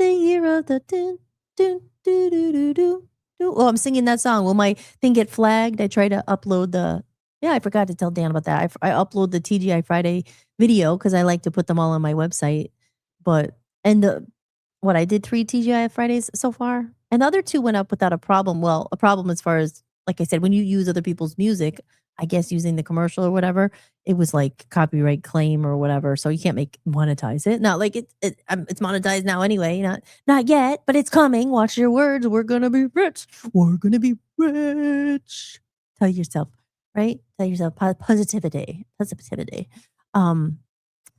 the year of the dun, dun, doo, doo, doo, doo, doo. Oh, I'm singing that song. Will my thing get flagged? I try to upload the. Yeah, I forgot to tell Dan about that. I upload the TGI Friday video because I like to put them all on my website. But and the what I did 3 TGI Fridays so far, and the other 2 went up without a problem. Well, a problem as far as like I said, when you use other people's music, I guess using the commercial or whatever, it was like copyright claim or whatever, so you can't monetize it. Not like it's monetized now anyway, not yet, but it's coming. Watch your words. We're gonna be rich. We're gonna be rich. Tell yourself, right? Tell yourself positivity, positivity. Um,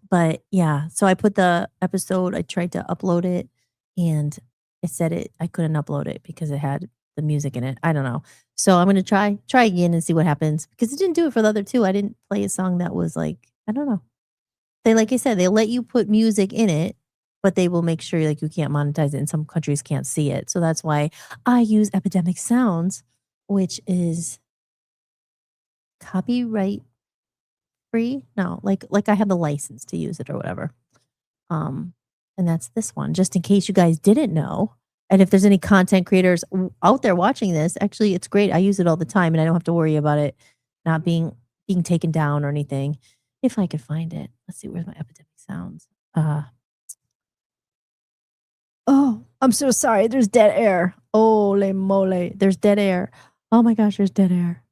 but yeah, so I put the episode. I tried to upload it, and it said I couldn't upload it because it had the music in it. I don't know. So I'm gonna try again and see what happens because it didn't do it for the other 2. I didn't play a song that was like I don't know. They like I said, they let you put music in it, but they will make sure like you can't monetize it, and some countries can't see it. So that's why I use Epidemic Sounds, which is copyright free. No, like I have the license to use it or whatever. Um, and that's this one, just in case you guys didn't know. And if there's any content creators out there watching this, actually, it's great. I use it all the time, and I don't have to worry about it not being taken down or anything. If I could find it, let's see. Where's my Epidemic Sounds? Oh, I'm so sorry. There's dead air. Holy moly, there's dead air. Oh my gosh, there's dead air.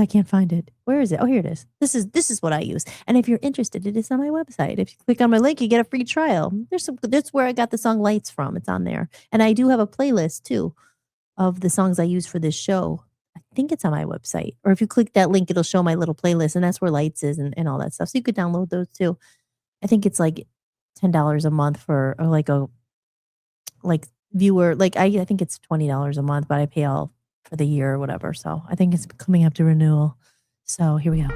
I can't find it. Where is it? Oh, here it is. This is what I use. And if you're interested, it is on my website. If you click on my link, you get a free trial. That's where I got the song Lights from. It's on there. And I do have a playlist too of the songs I use for this show. I think it's on my website. Or if you click that link, it'll show my little playlist, and that's where Lights is and all that stuff. So you could download those too. I think it's like $10 a month for or like a viewer. Like I think it's $20 a month, but I pay all for the year or whatever. So I think it's coming up to renewal. So here we go.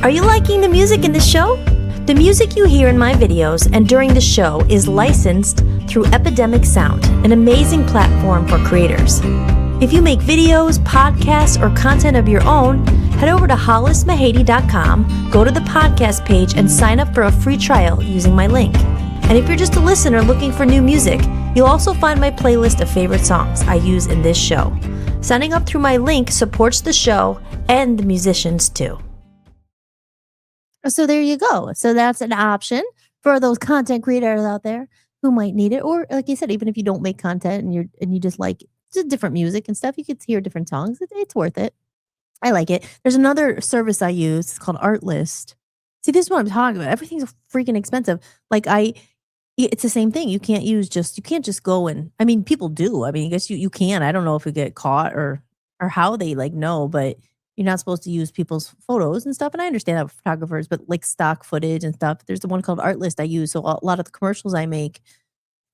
Are you liking the music in the show? The music you hear in my videos and during the show is licensed through Epidemic Sound, an amazing platform for creators. If you make videos, podcasts, or content of your own, head over to hollismahady.com, go to the podcast page, and sign up for a free trial using my link. And if you're just a listener looking for new music, you'll also find my playlist of favorite songs I use in this show. Signing up through my link supports the show and the musicians too. So there you go. So that's an option for those content creators out there who might need it. Or like you said, even if you don't make content and you just like just different music and stuff, you could hear different songs. It's worth it. I like it. There's another service I use. It's called Artlist. See, this is what I'm talking about. Everything's freaking expensive. It's the same thing. You can't just go and I mean, people do. I mean, I guess you can. I don't know if you get caught or how they know, but you're not supposed to use people's photos and stuff. And I understand that with photographers, but like stock footage and stuff. There's the one called Artlist I use. So a lot of the commercials I make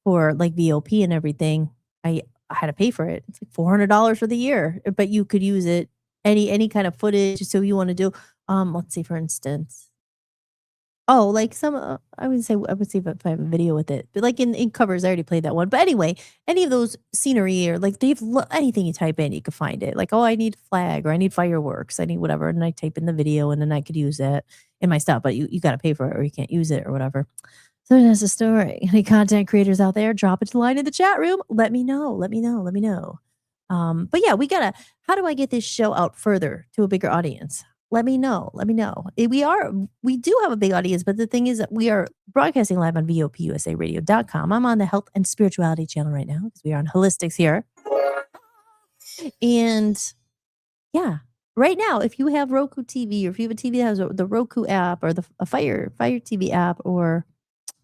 for like VOP and everything, I had to pay for it. It's like $400 for the year, but you could use it any kind of footage. So you want to do, let's see, for instance. Oh, like some, I would see if I have a video with it, but like in covers, I already played that one. But anyway, any of those scenery or like anything you type in, you can find it. Like, oh, I need flag or I need fireworks, I need whatever, and I type in the video, and then I could use that in my stuff. But you got to pay for it, or you can't use it, or whatever. So that's the story. Any content creators out there, drop it to the line in the chat room. Let me know. Let me know. Let me know. But yeah, how do I get this show out further to a bigger audience? Let me know. Let me know. We do have a big audience, but the thing is that we are broadcasting live on VOPUSAradio.com. I'm on the health and spirituality channel right now because we are on Hollis-tics here. And yeah, right now, if you have Roku TV or if you have a TV that has the Roku app or a Fire TV app or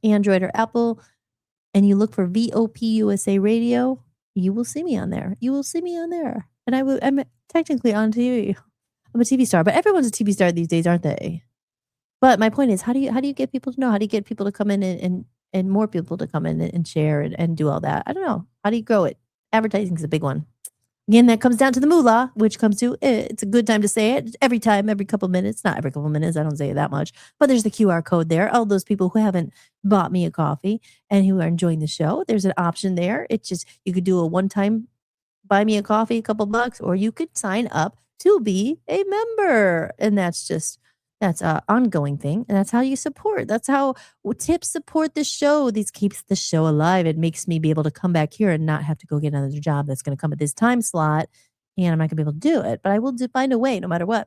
Android or Apple, and you look for VOPUSA Radio, you will see me on there. You will see me on there. And I'm technically on TV. I'm a TV star, but everyone's a TV star these days, aren't they? But my point is, how do you get people to know? How do you get people to come in and more people to come in and share and do all that? I don't know. How do you grow it? Advertising is a big one. Again, that comes down to the moolah, which comes to, it's a good time to say it every couple minutes, not every couple minutes. I don't say it that much, but there's the QR code there. All those people who haven't bought me a coffee and who are enjoying the show, there's an option there. It's just, you could do a one-time buy me a coffee, a couple bucks, or you could sign up to be a member. And that's That's a ongoing thing, and that's how you support. That's how tips support the show. These keeps the show alive. It makes me be able to come back here and not have to go get another job that's going to come at this time slot, and I'm not going to be able to do it. But I will find a way, no matter what,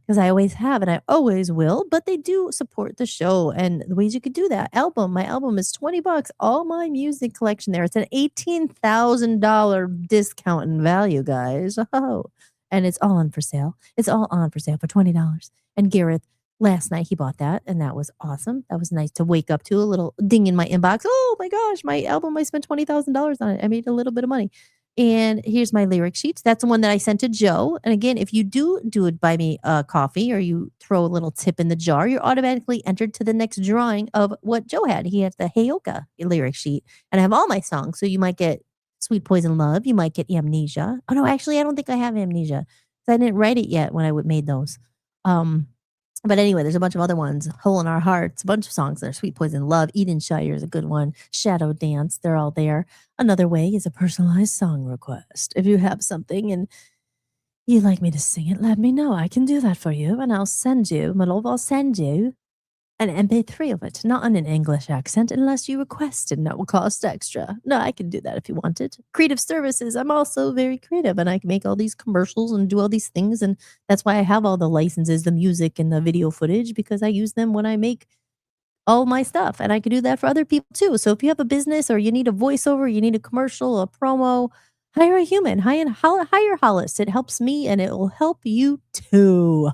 because I always have and I always will. But they do support the show, and the ways you could do that. My album is $20. All my music collection there. It's an $18,000 discount in value, guys. Oh, and it's all on for sale. It's all on for sale for $20. And Gareth, last night he bought that, and that was awesome. That was nice to wake up to, a little ding in my inbox. Oh my gosh, my album, I spent $20,000 on it. I made a little bit of money. And here's my lyric sheets. That's the one that I sent to Joe. And again, if you do it, buy me a coffee, or you throw a little tip in the jar, you're automatically entered to the next drawing of what Joe had. He has the Heyoka lyric sheet, and I have all my songs. So you might get Sweet Poison Love. You might get Amnesia. Oh no, actually, I don't think I have Amnesia, because I didn't write it yet when I made those. But anyway, there's a bunch of other ones. Hole in Our Hearts, a bunch of songs there. Sweet Poison Love, Edenshire is a good one. Shadow Dance, they're all there. Another way is a personalized song request. If you have something and you'd like me to sing it, let me know. I can do that for you, and I'll send you, my love, I'll send you an MP3 of it, not in an English accent, unless you request it, and that will cost extra. No, I can do that if you wanted. Creative services. I'm also very creative, and I can make all these commercials and do all these things, and that's why I have all the licenses, the music and the video footage, because I use them when I make all my stuff, and I can do that for other people too. So if you have a business, or you need a voiceover, you need a commercial, a promo, hire a human, hire Hollis. It helps me, and it will help you too.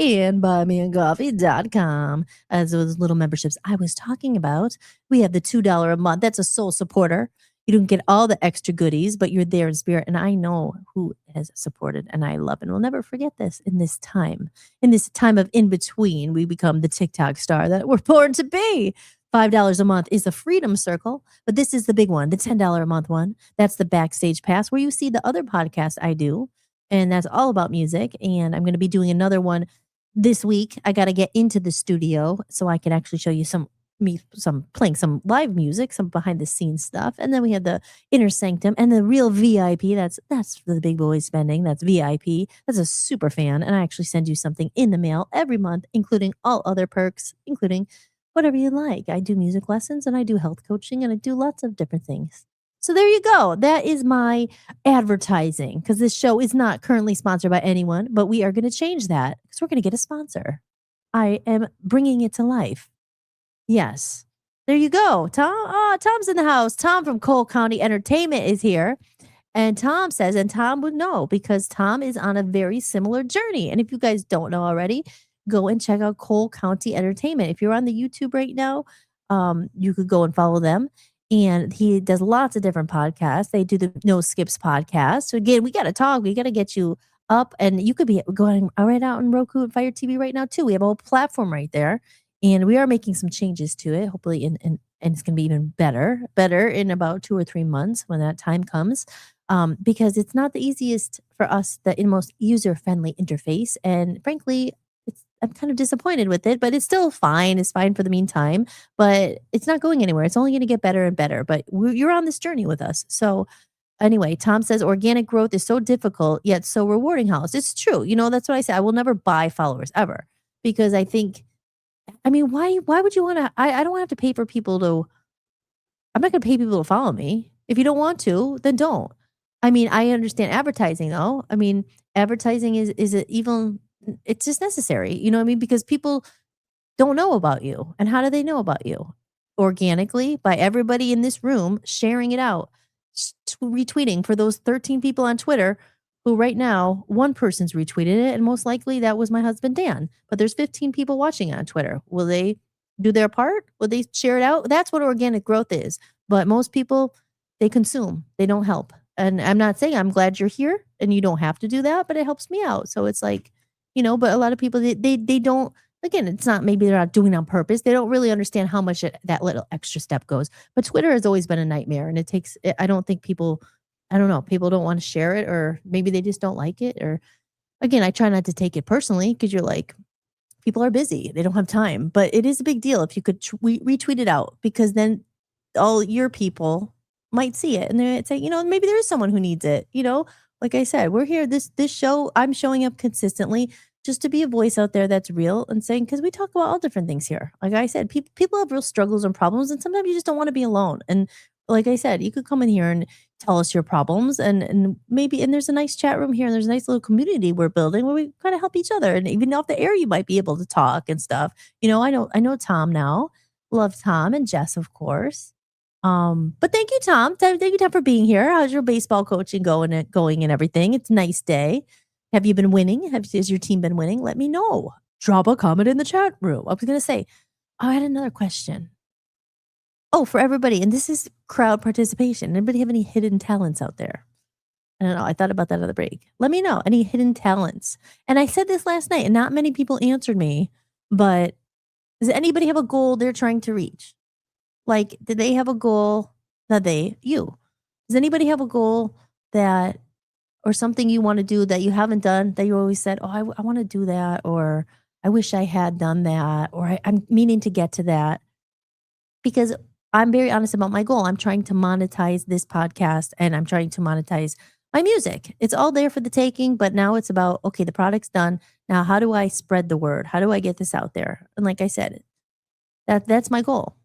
And buymeacoffee.com, as those little memberships I was talking about. We have the $2 a month. That's a sole supporter. You don't get all the extra goodies, but you're there in spirit. And I know who has supported, and I love and will never forget this in this time. In this time of in between, we become the TikTok star that we're born to be. $5 a month is the Freedom Circle, but this is the big one, the $10 a month one. That's the Backstage Pass, where you see the other podcasts I do, and that's all about music. And I'm going to be doing another one this week. I got to get into the studio so I can actually show you some playing some live music, some behind the scenes stuff. And then we have the Inner Sanctum and the real VIP. That's for the big boys spending. That's VIP. That's a super fan. And I actually send you something in the mail every month, including all other perks, including whatever you like. I do music lessons, and I do health coaching, and I do lots of different things. So there you go. That is my advertising, because this show is not currently sponsored by anyone, but we are going to change that, because we're going to get a sponsor. I am bringing it to life. Yes. There you go. Tom's in the house. Tom from Cole County Entertainment is here. And Tom says, and Tom would know, because Tom is on a very similar journey. And if you guys don't know already, go and check out Cole County Entertainment. If you're on the YouTube right now, you could go and follow them. And he does lots of different podcasts. They do the No Skips podcast. So again, we got to talk. We got to get you up, and you could be going right out on Roku and Fire TV right now too. We have a whole platform right there, and we are making some changes to it. Hopefully, and it's going to be even better in about 2 or 3 months when that time comes. Because it's not the easiest for us, the most user-friendly interface, and frankly, I'm kind of disappointed with it, but it's still fine. It's fine for the meantime, but it's not going anywhere. It's only going to get better and better, but you're on this journey with us. So anyway, Tom says organic growth is so difficult, yet so rewarding, Hollis. It's true. That's what I say. I will never buy followers ever, because I think, why would you want to, I don't have to pay for people I'm not going to pay people to follow me. If you don't want to, then don't. I understand advertising though. Advertising is even, it's just necessary, because people don't know about you. And how do they know about you? Organically, by everybody in this room sharing it out, retweeting for those 13 people on Twitter, who right now, one person's retweeted it, and most likely that was my husband, Dan. But there's 15 people watching on Twitter. Will they do their part? Will they share it out? That's what organic growth is. But most people, they consume. They don't help. And I'm not saying I'm glad you're here and you don't have to do that, but it helps me out. So it's like, but a lot of people, they don't, again, it's not, maybe they're not doing it on purpose. They don't really understand how much that little extra step goes. But Twitter has always been a nightmare, and I don't think people, I don't know, people don't want to share it, or maybe they just don't like it. Or again, I try not to take it personally, because you're like, people are busy. They don't have time, but it is a big deal if you could retweet it out, because then all your people might see it, and they'd say, maybe there is someone who needs it. Like I said, we're here, this show, I'm showing up consistently just to be a voice out there that's real and saying, because we talk about all different things here. Like I said, people have real struggles and problems, and sometimes you just don't want to be alone. And like I said, you could come in here and tell us your problems, and maybe, and there's a nice chat room here, and there's a nice little community we're building where we kind of help each other. And even off the air, you might be able to talk and stuff. I know Tom now. Love Tom and Jess, of course. But thank you, Tom. Thank you, Tom, for being here. How's your baseball coaching going and everything? It's a nice day. Have you been winning? Has your team been winning? Let me know. Drop a comment in the chat room. I was going to say, I had another question. Oh, for everybody. And this is crowd participation. Anybody have any hidden talents out there? I don't know. I thought about that on the break. Let me know any hidden talents. And I said this last night and not many people answered me, but does anybody have a goal they're trying to reach? Like, did they have a goal you? Does anybody have a goal that, or something you want to do that you haven't done, that you always said, oh, I want to do that, or I wish I had done that, or I'm meaning to get to that? Because I'm very honest about my goal. I'm trying to monetize this podcast, and I'm trying to monetize my music. It's all there for the taking, but now it's about, okay, the product's done. Now, how do I spread the word? How do I get this out there? And like I said, that's my goal.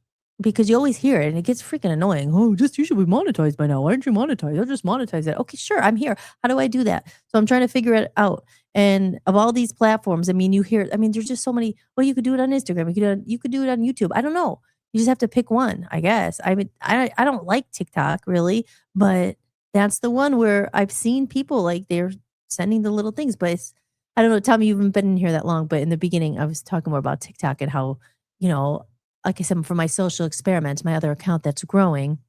Because you always hear it and it gets freaking annoying. Oh, you should be monetized by now. Why aren't you monetized? I'll just monetize it. Okay, sure, I'm here. How do I do that? So I'm trying to figure it out. And of all these platforms, there's just so many. Well, you could do it on Instagram. You could do it on YouTube. I don't know. You just have to pick one, I guess. I don't like TikTok really, but that's the one where I've seen people like they're sending the little things. But I don't know, Tommy, you haven't been in here that long, but in the beginning, I was talking more about TikTok and how, like I said, for my social experiment, my other account that's growing,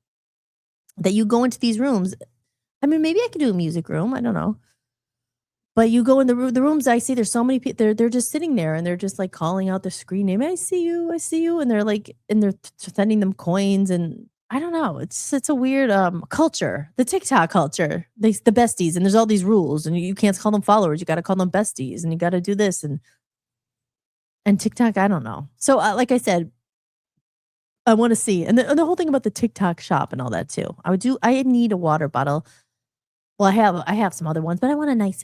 that you go into these rooms. Maybe I could do a music room. I don't know. But you go in the rooms, I see there's so many people, they're just sitting there and they're just like calling out the screen name. I see you. And they're sending them coins. And I don't know. It's a weird culture, the TikTok culture, the besties. And there's all these rules and you can't call them followers. You got to call them besties and you got to do this. And TikTok, I don't know. So like I said, I want to see. And the whole thing about the TikTok shop and all that too. I need a water bottle. Well, I have some other ones, but I want a nice,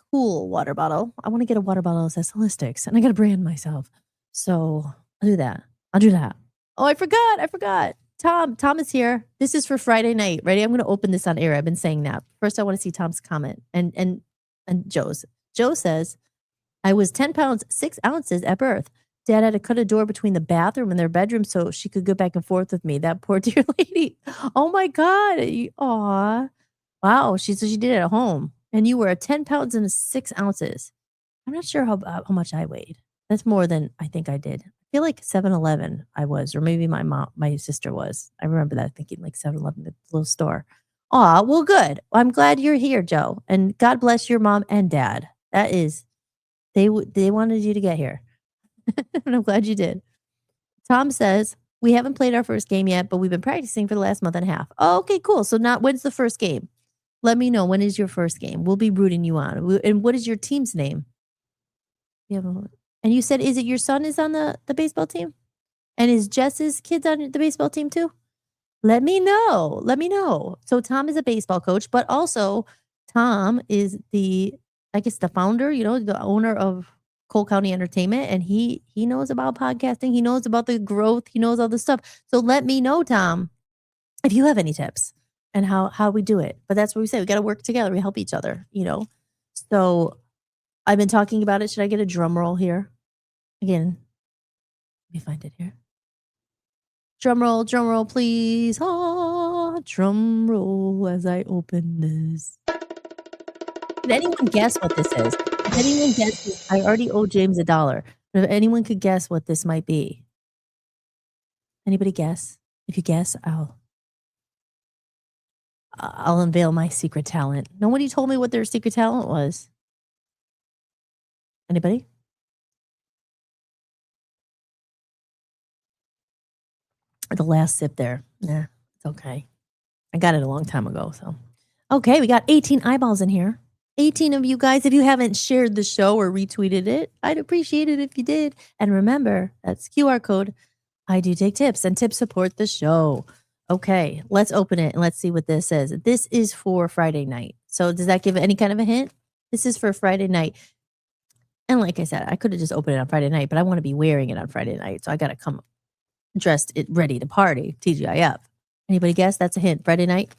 cool water bottle. I want to get a water bottle that says Hollis-tics, and I got to brand myself. So I'll do that. Oh, I forgot. Tom is here. This is for Friday night. Ready? I'm going to open this on air. I've been saying that. First, I want to see Tom's comment and Joe's. Joe says, I was 10 pounds, 6 ounces at birth. Dad had to cut a door between the bathroom and their bedroom so she could go back and forth with me. That poor dear lady. Oh my God. Aw. Wow. She did it at home. And you were 10 pounds and 6 ounces. I'm not sure how much I weighed. That's more than I think I did. I feel like 7-Eleven I was, or maybe my sister was. I remember that thinking like 7-Eleven, the little store. Aw, well, good. I'm glad you're here, Joe. And God bless your mom and dad. That is, they wanted you to get here. And I'm glad you did. Tom says, we haven't played our first game yet, but we've been practicing for the last month and a half. Oh, okay, cool. So when's the first game? Let me know. When is your first game? We'll be rooting you on. And what is your team's name? And you said, is it your son is on the baseball team? And is Jess's kids on the baseball team too? Let me know. So Tom is a baseball coach, but also Tom is the founder, the owner of Cole County Entertainment, and he knows about podcasting. He knows about the growth. He knows all this stuff. So let me know, Tom, if you have any tips and how we do it. But that's what we say. We got to work together. We help each other, So I've been talking about it. Should I get a drum roll here? Again, let me find it here. Drum roll, please. Drum roll as I open this. Did anyone guess what this is? If anyone guesses, I already owe James $1. But if anyone could guess what this might be. Anybody guess? If you guess, I'll unveil my secret talent. Nobody told me what their secret talent was. Anybody? The last sip there. Nah, it's okay. I got it a long time ago. So, okay, we got 18 eyeballs in here. 18 of you guys. If you haven't shared the show or retweeted it, I'd appreciate it if you did. And remember, that's QR code. I do take tips, and tips support the show. Okay, let's open it and let's see what this says. This is for Friday night. So does that give any kind of a hint? This is for Friday night. And like I said, I could have just opened it on Friday night, but I want to be wearing it on Friday night. So I got to come dressed it ready to party. TGIF. Anybody guess? That's a hint. Friday night.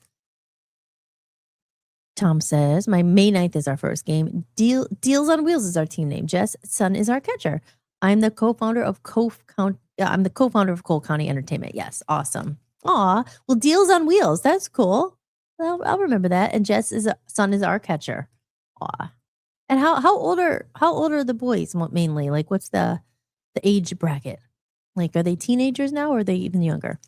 Tom says, my May 9th is our first game. Deals on Wheels is our team name. Jess Sun is our catcher. I'm the co-founder of Cole County Entertainment. Yes, awesome. Aw, well, Deals on Wheels. That's cool. Well, I'll remember that. And Sun is our catcher. Aw. And how old are the boys mainly? Like, what's the age bracket? Like, are they teenagers now or are they even younger?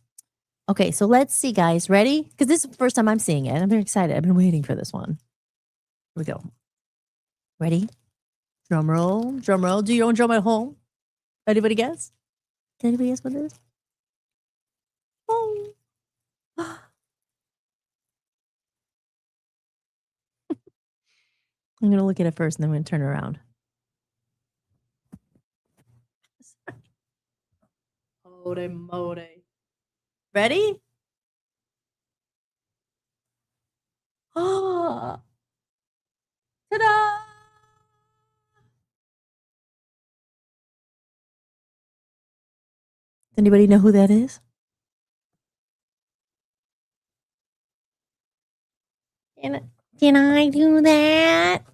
Okay, so let's see, guys. Ready? Because this is the first time I'm seeing it. I'm very excited. I've been waiting for this one. Here we go. Ready? Drum roll. Drum roll. Do your own drum at home. Anybody guess? Can anybody guess what it is? Oh. I'm going to look at it first and then I'm going to turn around. Holy moly. Ready? Oh. Ta-da! Anybody know who that is? Can I do that?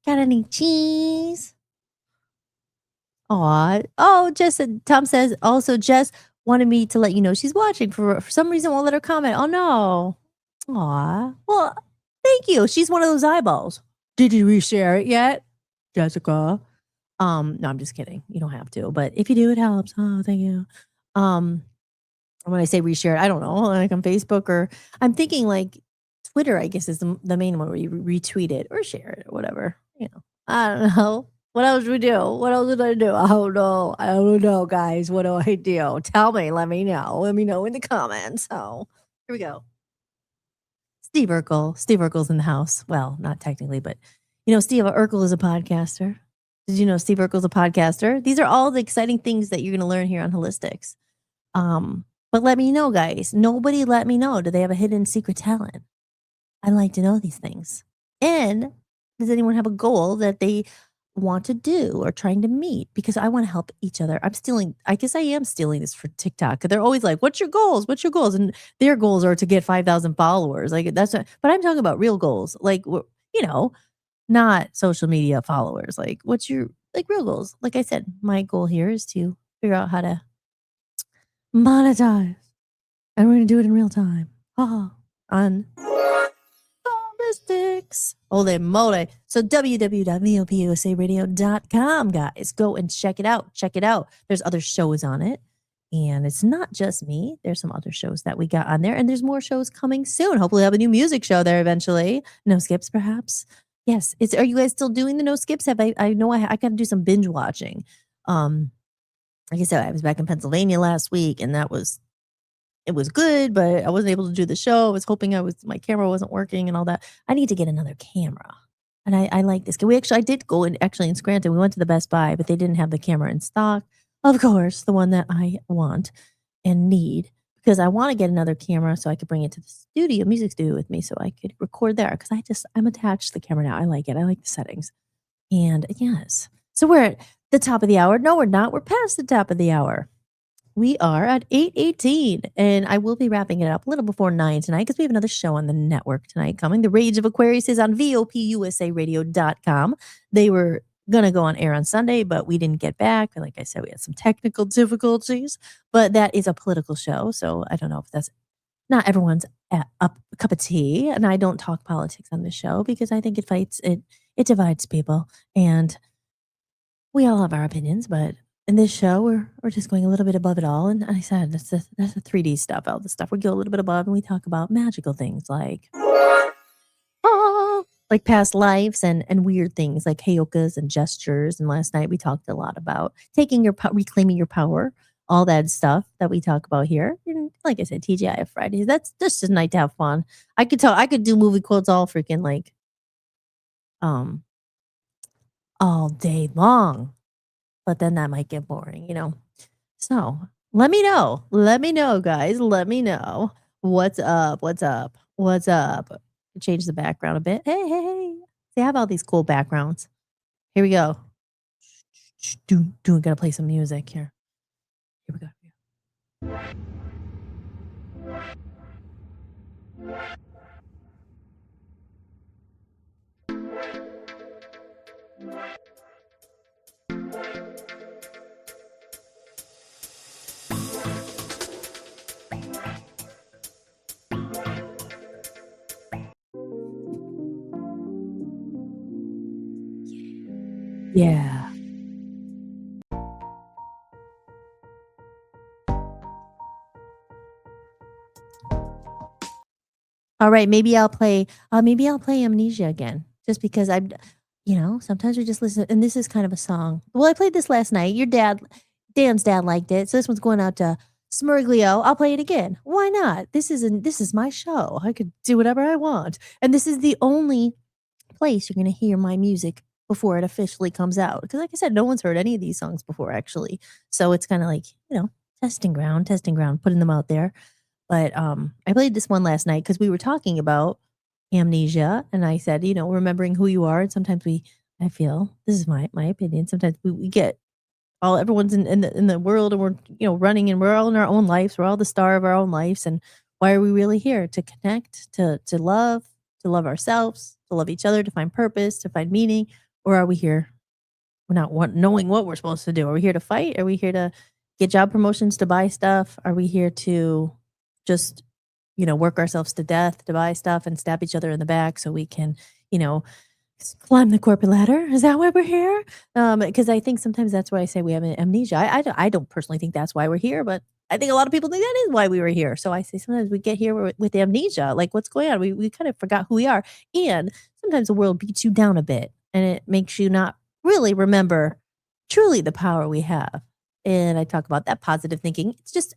Got any cheese? Aw. Oh, Tom says also Jess wanted me to let you know she's watching. For some reason won't let her comment. Oh no. Aw. Well, thank you. She's one of those eyeballs. Did you reshare it yet, Jessica? No, I'm just kidding. You don't have to, but if you do, it helps. Oh, thank you. When I say reshare, I don't know, like on Facebook, or I'm thinking like Twitter, I guess is the main one where you retweet it or share it or whatever. You know, I don't know. What else we do? What else did I do? I don't know. I don't know, guys. What do I do? Tell me. Let me know. Let me know in the comments. So here we go. Steve Urkel. Steve Urkel's in the house. Well, not technically, but you know, Steve Urkel is a podcaster. Did you know Steve Urkel's a podcaster? These are all the exciting things that you're going to learn here on Hollis-tics. But let me know, guys. Nobody let me know. Do they have a hidden secret talent? I'd like to know these things. And does anyone have a goal that they want to do or trying to meet? Because I want to help each other. I guess I am stealing this for TikTok. They're always like, what's your goals? What's your goals? And their goals are to get 5,000 followers. Like but I'm talking about real goals. Like, you know, not social media followers. Like, what's your, like, real goals? Like I said, my goal here is to figure out how to monetize. And we're going to do it in real time. On Hollis-tics. Holy moly. So www.vopusaradio.com, guys. Go and check it out. Check it out. There's other shows on it. And it's not just me. There's some other shows that we got on there. And there's more shows coming soon. Hopefully, I'll have a new music show there eventually. No skips, perhaps. Yes. Are you guys still doing the no skips? I know I got to do some binge watching. Like I said, I was back in Pennsylvania last week, and it was good, but I wasn't able to do the show. I was hoping my camera wasn't working and all that. I need to get another camera. And I like this. I did go in Scranton. We went to the Best Buy, but they didn't have the camera in stock. Of course, the one that I want and need, because I want to get another camera so I could bring it to the music studio with me so I could record there. Because I'm attached to the camera now. I like it. I like the settings. And yes. So we're at the top of the hour. No, we're not. We're past the top of the hour. We are at 8:18, and I will be wrapping it up a little before 9 tonight because we have another show on the network tonight coming. The Rage of Aquarius is on VOPUSARadio.com. They were going to go on air on Sunday, but we didn't get back. Like I said, we had some technical difficulties, but that is a political show, so I don't know if that's not everyone's a cup of tea, and I don't talk politics on the show because I think it divides people, and we all have our opinions, but in this show, we're just going a little bit above it all. And I said, that's the 3D stuff, all the stuff we go a little bit above, and we talk about magical things like past lives and weird things like heyokas and gestures. And last night we talked a lot about reclaiming your power, all that stuff that we talk about here. And like I said, TGIF Fridays, that's just a night to have fun. I could do movie quotes all freaking all day long. But then that might get boring, you know. So let me know. Let me know, guys. Let me know. What's up? What's up? What's up? Change the background a bit. Hey, hey, hey. They have all these cool backgrounds. Here we go. Gonna play some music here. Here we go. Yeah. All right, maybe I'll play Amnesia again just because sometimes we just listen and this is kind of a song. Well, I played this last night. Dan's dad liked it. So this one's going out to Smurglio. I'll play it again. Why not? This is my show. I could do whatever I want. And this is the only place you're going to hear my music before it officially comes out. Because like I said, no one's heard any of these songs before actually. So it's kind of like, testing ground, putting them out there. But I played this one last night because we were talking about amnesia, and I said, remembering who you are. And sometimes I feel this is my opinion. Sometimes we get everyone's in the world, and we're running, and we're all in our own lives. We're all the star of our own lives, and why are we really here? To connect, to love ourselves, to love each other, to find purpose, to find meaning, or are we here? We're not knowing what we're supposed to do. Are we here to fight? Are we here to get job promotions, to buy stuff? Are we here to just work ourselves to death to buy stuff and stab each other in the back so we can climb the corporate ladder? Is that why we're here? Because I think sometimes that's why I say we have amnesia. I don't personally think that's why we're here, but I think a lot of people think that is why we were here. So I say sometimes we get here with amnesia, like what's going on? We kind of forgot who we are, and sometimes the world beats you down a bit, and it makes you not really remember truly the power we have. And I talk about that positive thinking. It's just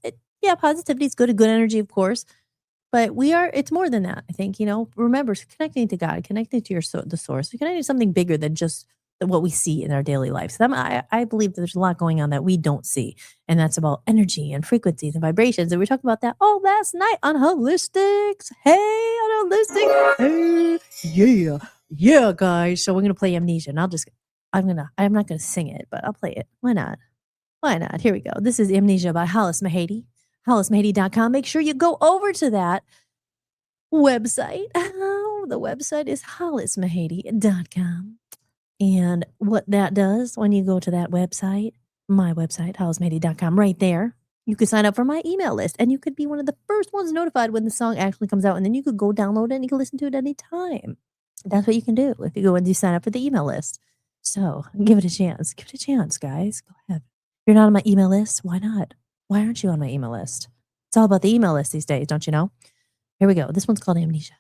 positivity is good, a good energy, of course. But it's more than that. I think, remember connecting to God, connecting to the source, connecting to something bigger than just what we see in our daily lives. I believe that there's a lot going on that we don't see. And that's about energy and frequencies and vibrations. And we talked about that all last night on Hollis-tics. Hey, on Hollis-tics. Hey, yeah, guys. So we're going to play Amnesia. And I'm not going to sing it, but I'll play it. Why not? Here we go. This is Amnesia by Hollis Mahady. Hollis-Mahady.com. Make sure you go over to that website. The website is hollismahady.com. And what that does when you go to that website, my website, hollismahady.com, right there, you could sign up for my email list, and you could be one of the first ones notified when the song actually comes out, and then you could go download it and you can listen to it anytime. That's what you can do if you go and you sign up for the email list. So give it a chance. Give it a chance, guys. Go ahead. If you're not on my email list, why not? Why aren't you on my email list? It's all about the email list these days, don't you know? Here we go. This one's called Amnesia.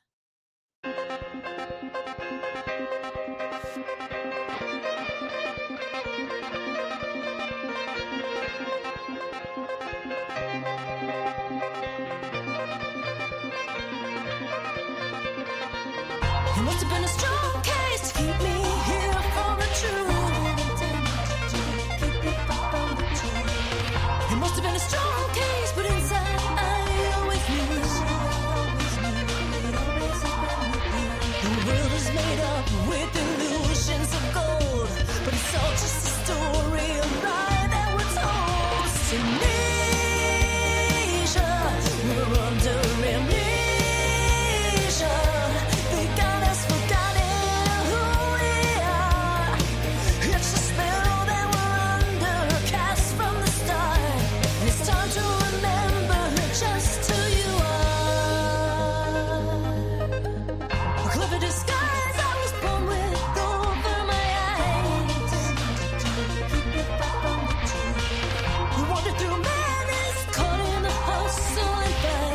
It must have been a strong case to keep me here from the truth. It must have been a strong case, but inside I always knew. The world is made up with illusions of gold, but it's all just a story, a lie that we're told. It's amnesia, we're under amnesia. They got us forgotten who we are. It's a spell that we're under, cast from the start. And it's time to remember just who you are. A clever disguise I was born with over my eyes. We wandered through madness, caught in the hustle and fight.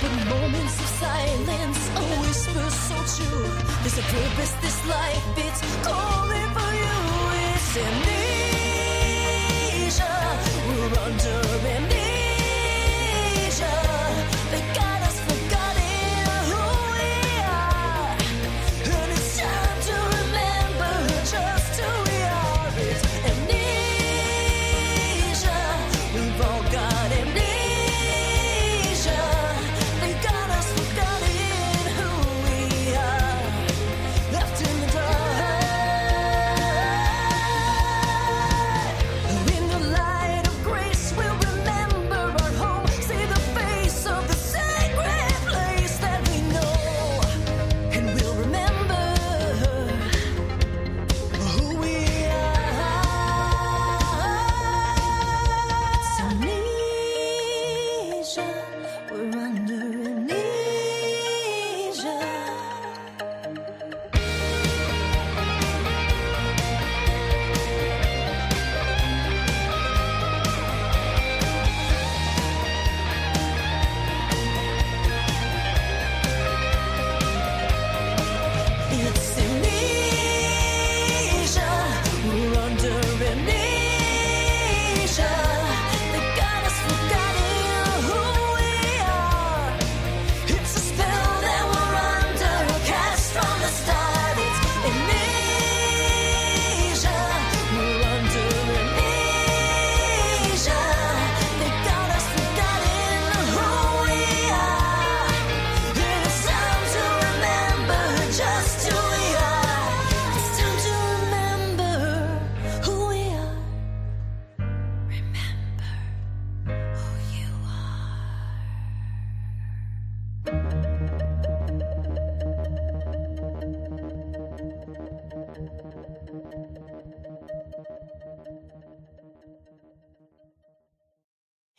But moments of silence, a whisper so true. There's a purpose, this life, it's calling for you. It's amnesia, we're under amnesia. They got us forgotten who we are. And it's time to remember just who we are. It's amnesia, we've all got amnesia. They got us forgotten who we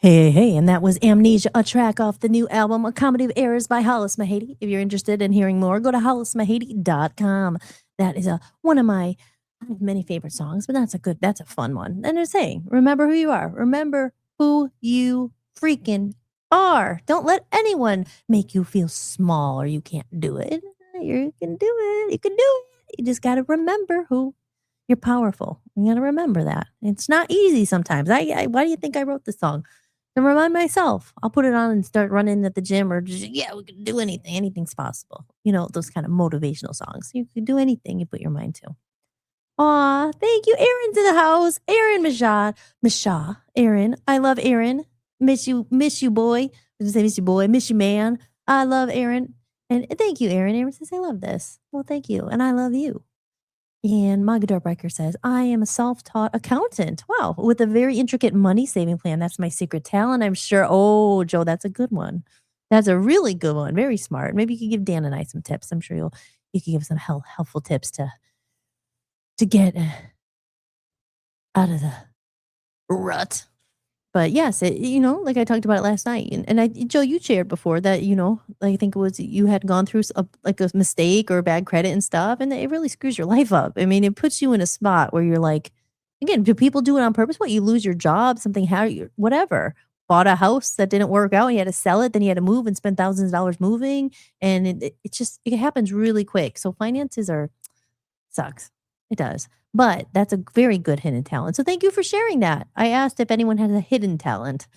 Hey, and that was Amnesia, a track off the new album, A Comedy of Errors by Hollis-tics. If you're interested in hearing more, go to hollismahady.com. That is one of my I have many favorite songs, but that's a fun one. And they're saying, remember who you are. Remember who you freaking are. Don't let anyone make you feel small or you can't do it. You can do it. You can do it. You just got to remember who you're powerful. You got to remember that. It's not easy sometimes. Why do you think I wrote this song? To remind myself. I'll put it on and start running at the gym or just, yeah, we can do anything. Anything's possible. You know, those kind of motivational songs. You can do anything you put your mind to. Aw, thank you. Aaron's in the house. Aaron Misha. Aaron. I love Aaron. Miss you, boy. I was gonna say miss you, boy. Miss you, man. I love Aaron. And thank you, Aaron. Aaron says, I love this. Well, thank you. And I love you. And my guitar breaker says, I am a self-taught accountant. Wow, with a very intricate money saving plan. That's my secret talent, I'm sure. Oh, Joe, that's a good one. That's a really good one. Very smart. Maybe you could give Dan and I some tips. I'm sure you can give some helpful tips to get out of the rut. But yes, like I talked about it last night, and Joe, you shared before that, I think it was you had gone through like a mistake or bad credit and stuff, and it really screws your life up. I mean, it puts you in a spot where you're like, again, do people do it on purpose? What, you lose your job, something, whatever, bought a house that didn't work out, you had to sell it, then you had to move and spend thousands of dollars moving, and it happens really quick. So finances sucks. It does. But that's a very good hidden talent. So thank you for sharing that. I asked if anyone has a hidden talent,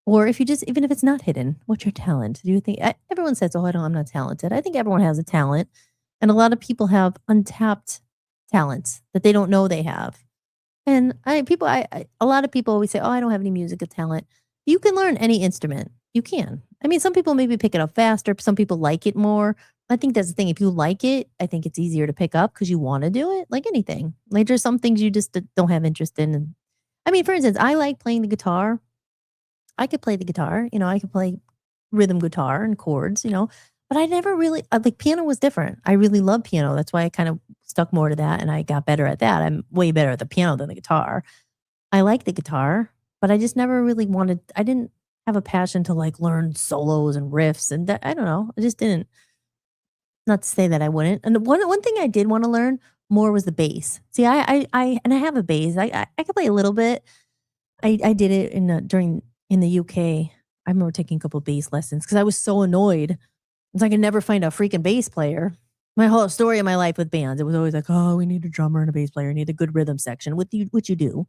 or if you even if it's not hidden, what's your talent? Do you think everyone says, "Oh, I'm not talented." I think everyone has a talent, and a lot of people have untapped talents that they don't know they have. And a lot of people always say, "Oh, I don't have any musical talent." You can learn any instrument. You can. I mean, some people maybe pick it up faster. Some people like it more. I think that's the thing. If you like it, I think it's easier to pick up because you want to do it. Like anything. Like there's some things you just don't have interest in. And I mean, for instance, I like playing the guitar. I could play the guitar. I could play rhythm guitar and chords. But I never really like piano was different. I really love piano. That's why I kind of stuck more to that, and I got better at that. I'm way better at the piano than the guitar. I like the guitar, but I just never really wanted. I didn't have a passion to like learn solos and riffs, and I don't know. I just didn't. Not to say that I wouldn't. And one thing I did want to learn more was the bass. See, and I have a bass. I could play a little bit. I did it in the UK. I remember taking a couple of bass lessons because I was so annoyed. It's like I could never find a freaking bass player. My whole story of my life with bands, it was always like, oh, we need a drummer and a bass player. We need a good rhythm section, which you do,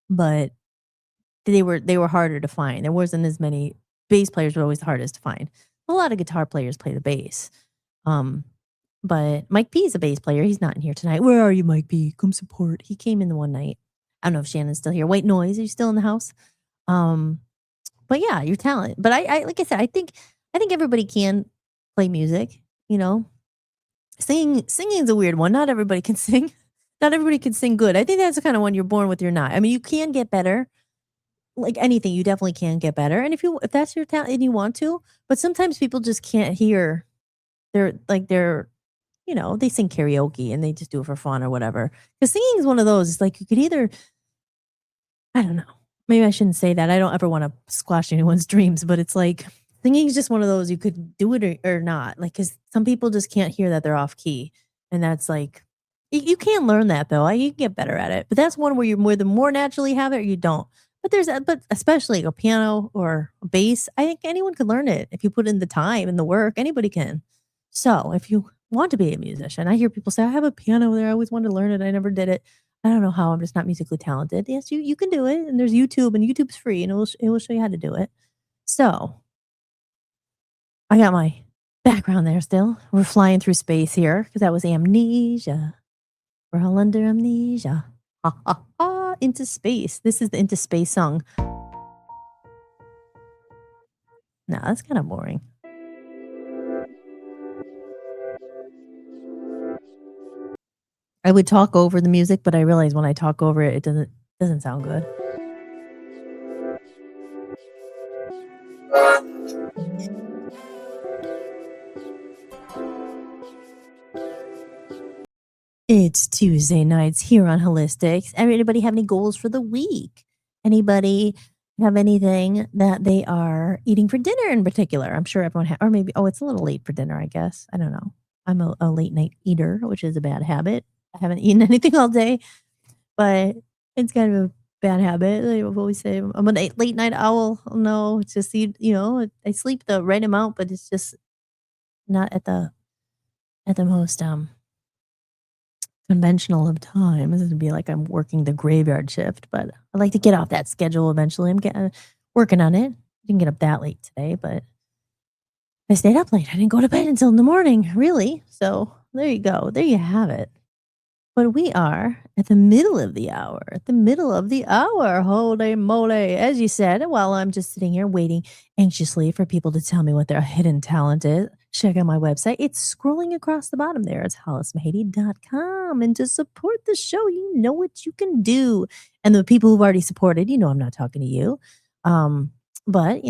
but they were harder to find. There wasn't as many bass players. Were always the hardest to find. A lot of guitar players play the bass. But Mike P is a bass player. He's not in here tonight. Where are you, Mike P? Come support. He came in the one night. I don't know if Shannon's still here. White Noise, are you still in the house? But yeah, your talent. But I like I said, I think everybody can play music. Singing is a weird one. Not everybody can sing. Not everybody can sing good. I think that's the kind of one you're born with. You're not. I mean, you can get better. Like anything, you definitely can get better. And if that's your talent and you want to, but sometimes people just can't hear. They sing karaoke and they just do it for fun or whatever. Because singing is one of those. It's like you could either, I don't know. Maybe I shouldn't say that. I don't ever want to squash anyone's dreams, but it's like singing is just one of those. You could do it or not. Like, because some people just can't hear that they're off key, and that's like you can learn that though. You can get better at it, but that's one where you're the more naturally have it or you don't. But especially a piano or a bass, I think anyone could learn it if you put in the time and the work. Anybody can. So if you want to be a musician, I hear people say, I have a piano there. I always wanted to learn it. I never did it. I don't know how. I'm just not musically talented. Yes, you can do it. And there's YouTube, and YouTube's free, and it will show you how to do it. So I got my background there still. We're flying through space here because that was Amnesia. We're all under amnesia. Ha ha ha. Into space. This is the Into Space song. No, that's kind of boring. I would talk over the music, but I realize when I talk over it, it doesn't sound good. It's Tuesday nights here on Hollis-tics. Anybody have any goals for the week? Anybody have anything that they are eating for dinner in particular. I'm sure everyone or maybe, oh, it's a little late for dinner, I guess. I don't know. I'm a late night eater, which is a bad habit. I haven't eaten anything all day, but it's kind of a bad habit. I've always say I'm a late night owl. No, it's just, I sleep the right amount, but it's just not at the most conventional of times. It'd be like I'm working the graveyard shift, but I like to get off that schedule eventually. I'm getting working on it. Didn't get up that late today, but I stayed up late. I didn't go to bed until in the morning, really. So there you go. There you have it. But we are at the middle of the hour. At the middle of the hour. Holy moly. As you said, while I'm just sitting here waiting anxiously for people to tell me what their hidden talent is, check out my website. It's scrolling across the bottom there. It's hollismahady.com. And to support the show, you know what you can do. And the people who've already supported, I'm not talking to you. But,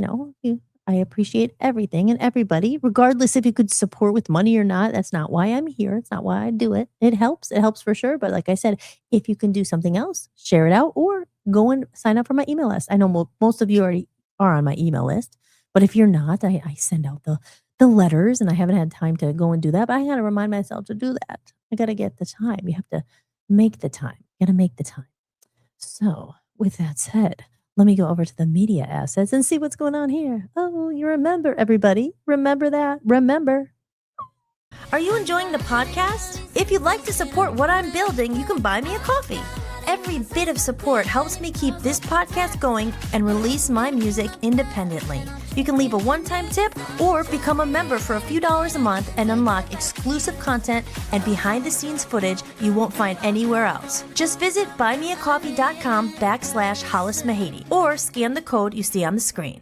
I appreciate everything and everybody, regardless if you could support with money or not. That's not why I'm here. It's not why I do it. It helps. It helps for sure. But like I said, if you can do something else, share it out or go and sign up for my email list. I know most of you already are on my email list, but if you're not, I send out the letters and I haven't had time to go and do that. But I got to remind myself to do that. I got to get the time. You have to make the time. You got to make the time. So with that said, let me go over to the media assets and see what's going on here. Oh, you remember, everybody. Remember that. Remember. Are you enjoying the podcast? If you'd like to support what I'm building, you can buy me a coffee. Every bit of support helps me keep this podcast going and release my music independently. You can leave a one-time tip or become a member for a few dollars a month and unlock exclusive content and behind-the-scenes footage you won't find anywhere else. Just visit buymeacoffee.com/HollisMahady or scan the code you see on the screen.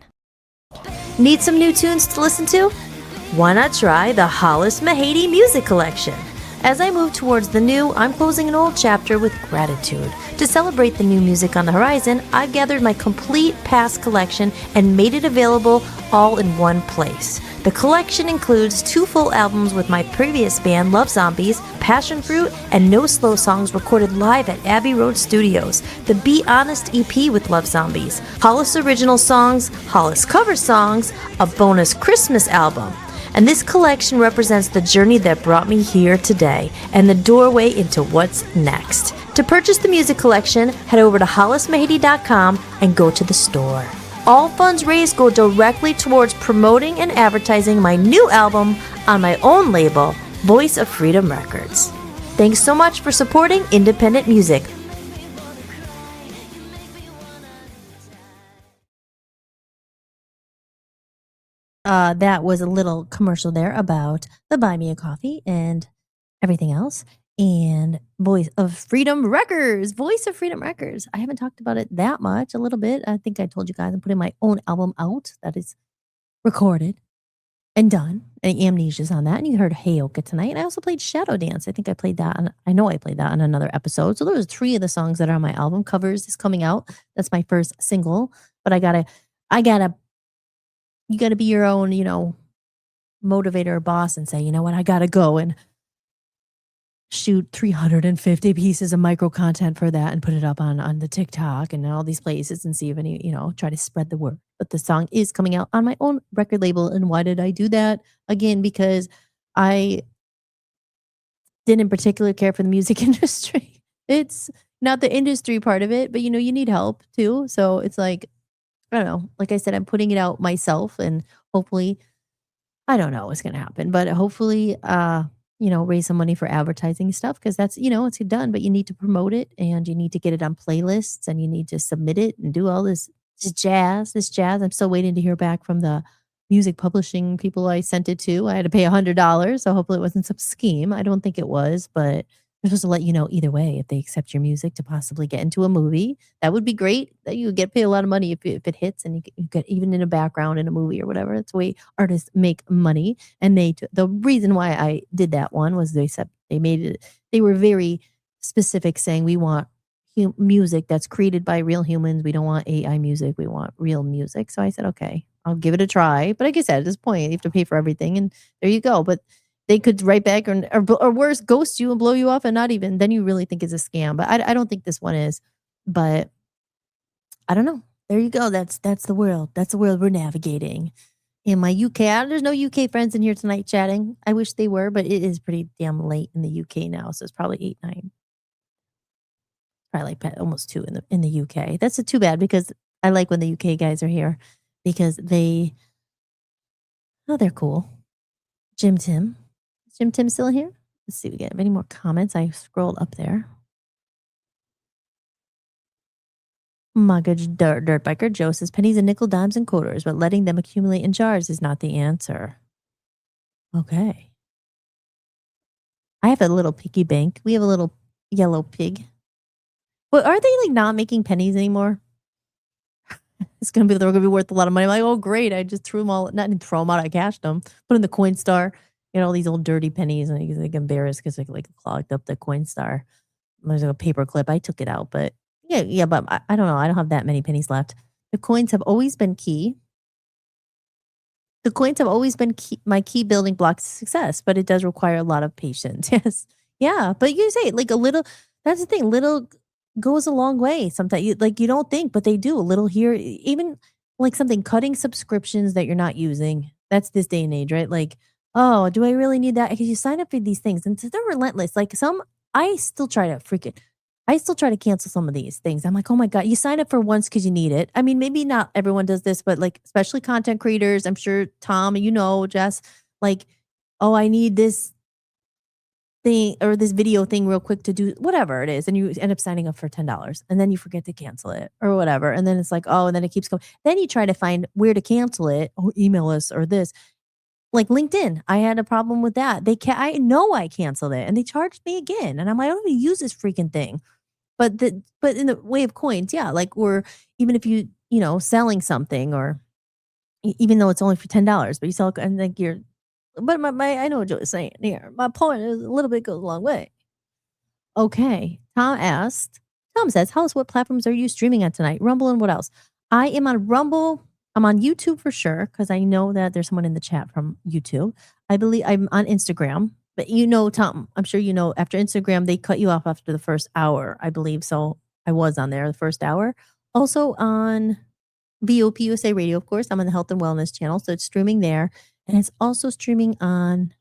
Need some new tunes to listen to? Why not try the Hollis Mahady Music Collection? As I move towards the new, I'm closing an old chapter with gratitude. To celebrate the new music on the horizon, I've gathered my complete past collection and made it available all in one place. The collection includes 2 full albums with my previous band Love Zombies, Passion Fruit, and No Slow songs recorded live at Abbey Road Studios, the Be Honest EP with Love Zombies, Hollis original songs, Hollis cover songs, a bonus Christmas album. And this collection represents the journey that brought me here today and the doorway into what's next. To purchase the music collection, head over to hollismahady.com and go to the store. All funds raised go directly towards promoting and advertising my new album on my own label, Voice of Freedom Records. Thanks so much for supporting independent music. That was a little commercial there about the Buy Me a Coffee and everything else. And Voice of Freedom Records. Voice of Freedom Records. I haven't talked about it that much, a little bit. I think I told you guys I'm putting my own album out that is recorded and done. And Amnesia's on that. And you heard Heyoka tonight. And I also played Shadow Dance. I think I played that on, I know I played that on another episode. So those are 3 of the songs that are on my album. Covers is coming out. That's my first single. But you gotta be your own, motivator or boss and say, you know what, I gotta go and shoot 350 pieces of micro content for that and put it up on the TikTok and all these places and see if any, try to spread the word. But the song is coming out on my own record label. And why did I do that? Again, because I didn't in particular care for the music industry. It's not the industry part of it, but you need help too. So it's like, I don't know. Like I said, I'm putting it out myself and hopefully, I don't know what's going to happen, but hopefully, raise some money for advertising stuff because that's, it's done, but you need to promote it and you need to get it on playlists and you need to submit it and do all this jazz. I'm still waiting to hear back from the music publishing people I sent it to. I had to pay $100. So hopefully it wasn't some scheme. I don't think it was, but they're supposed to let you know either way if they accept your music to possibly get into a movie. That would be great. That you would get paid a lot of money if it hits and you get even in a background in a movie or whatever. That's the way artists make money. And the reason why I did that one was they were very specific saying we want music that's created by real humans. We don't want AI music. We want real music. So I said, okay, I'll give it a try. But like I said, at this point, you have to pay for everything and there you go. But they could write back or worse, ghost you and blow you off and not even, then you really think it's a scam. But I don't think this one is. But I don't know. There you go. That's the world. That's the world we're navigating. In my UK, there's no UK friends in here tonight chatting. I wish they were, but it is pretty damn late in the UK now, so it's probably 8, 9. Probably like almost 2 in the UK. That's too bad because I like when the UK guys are here because they're cool. Jim Tim. Is Jim Tim still here? Let's see if we get any more comments. I scrolled up there. My good dirt biker Joe says pennies and nickel, dimes and quarters, but letting them accumulate in jars is not the answer. Okay. I have a little piggy bank. We have a little yellow pig. But are they like not making pennies anymore? They're gonna be worth a lot of money. I'm like, oh great, I just threw them all. Not even throw them out, I cashed them. Put in the Coinstar. All these old dirty pennies, and I get embarrassed because like clogged up the Coinstar. There's like a paper clip. I took it out, but yeah. But I don't know. I don't have that many pennies left. The coins have always been key. The coins have always been my key building blocks to success, but it does require a lot of patience. Yes, yeah. But you say like a little. That's the thing. Little goes a long way. Sometimes you don't think, but they do. A little here, even like something cutting subscriptions that you're not using. That's this day and age, right? Like, oh, do I really need that? Because you sign up for these things, and they're relentless. Like I still try to cancel some of these things. I'm like, oh my god, you sign up for once because you need it. I mean, maybe not everyone does this, but like especially content creators. I'm sure Tom, Jess, like, oh, I need this thing or this video thing real quick to do whatever it is, and you end up signing up for $10 and then you forget to cancel it or whatever, and then it's like, oh, and then it keeps going. Then you try to find where to cancel it. Oh, email us or this. Like LinkedIn, I had a problem with that. I know I canceled it and they charged me again, and I'm like, I don't even use this freaking thing. But in the way of coins, yeah, like, or even if selling something, or even though it's only for $10, but you sell and like you're. But my I know what Joe is saying here. My point is a little bit goes a long way. Okay. Tom says, Hollis, what platforms are you streaming on tonight? Rumble and what else? I am on Rumble. I'm on YouTube for sure, because I know that there's someone in the chat from YouTube. I believe I'm on Instagram. But Tom, I'm sure after Instagram, they cut you off after the first hour, I believe. So I was on there the first hour. Also on VOP USA Radio, of course. I'm on the Health and Wellness channel. So it's streaming there. And it's also streaming on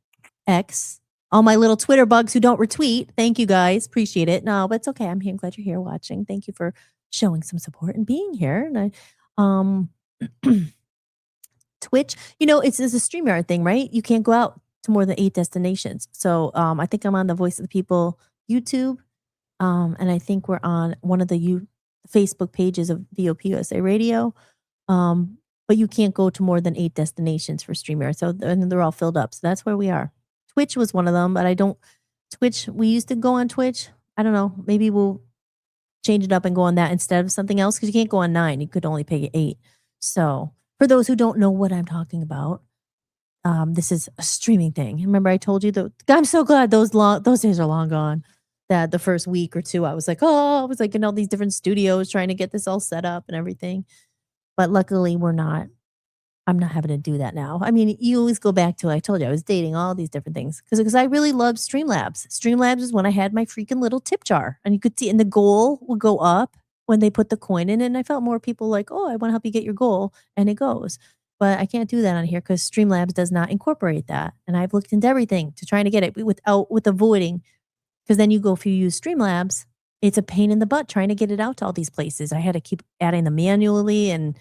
X. All my little Twitter bugs who don't retweet. Thank you guys. Appreciate it. No, but it's okay. I'm here. I'm glad you're here watching. Thank you for showing some support and being here. And Twitch, it's a StreamYard thing, right? You can't go out to more than 8 destinations. So I think I'm on the Voice of the People YouTube. And I think we're on one of the Facebook pages of VOP USA Radio. But you can't go to more than 8 destinations for StreamYard. So and they're all filled up. So that's where we are. Twitch was one of them, but Twitch, we used to go on Twitch. I don't know. Maybe we'll change it up and go on that instead of something else, because you can't go on 9. You could only pay 8. So for those who don't know what I'm talking about, this is a streaming thing. Remember I told you I'm so glad those days are long gone. That the first week or two, I was like in all these different studios trying to get this all set up and everything. But luckily I'm not having to do that now. I mean, you always go back to, I told you, I was dating all these different things because I really love Streamlabs. Streamlabs is when I had my freaking little tip jar, and you could see, and the goal would go up when they put the coin in. And I felt more people like, oh, I want to help you get your goal. And it goes. But I can't do that on here because Streamlabs does not incorporate that. And I've looked into everything to trying to get it with avoiding, because then if you use Streamlabs, it's a pain in the butt trying to get it out to all these places. I had to keep adding them manually. And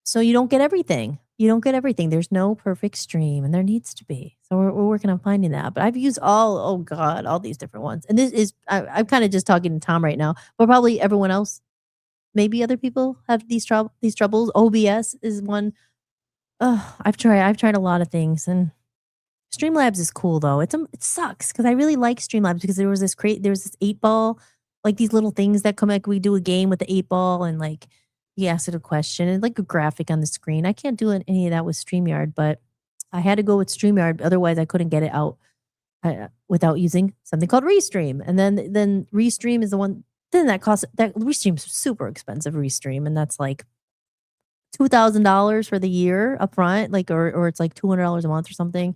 so you don't get everything. There's no perfect stream, and there needs to be. So we're working on finding that. But I've used all these different ones. And this is, I'm kind of just talking to Tom right now, but probably everyone else, maybe other people have these troubles. OBS is one. I've tried a lot of things, and Streamlabs is cool though. It sucks because I really like Streamlabs because there was this 8-ball, like these little things that come, like we do a game with the 8-ball, and like you ask it a question and like a graphic on the screen. I can't do any of that with StreamYard, but I had to go with StreamYard. Otherwise I couldn't get it out without using something called Restream. And then Restream is the one, then that Restream's super expensive, Restream. And that's like $2,000 for the year up front, like, or it's like $200 a month or something.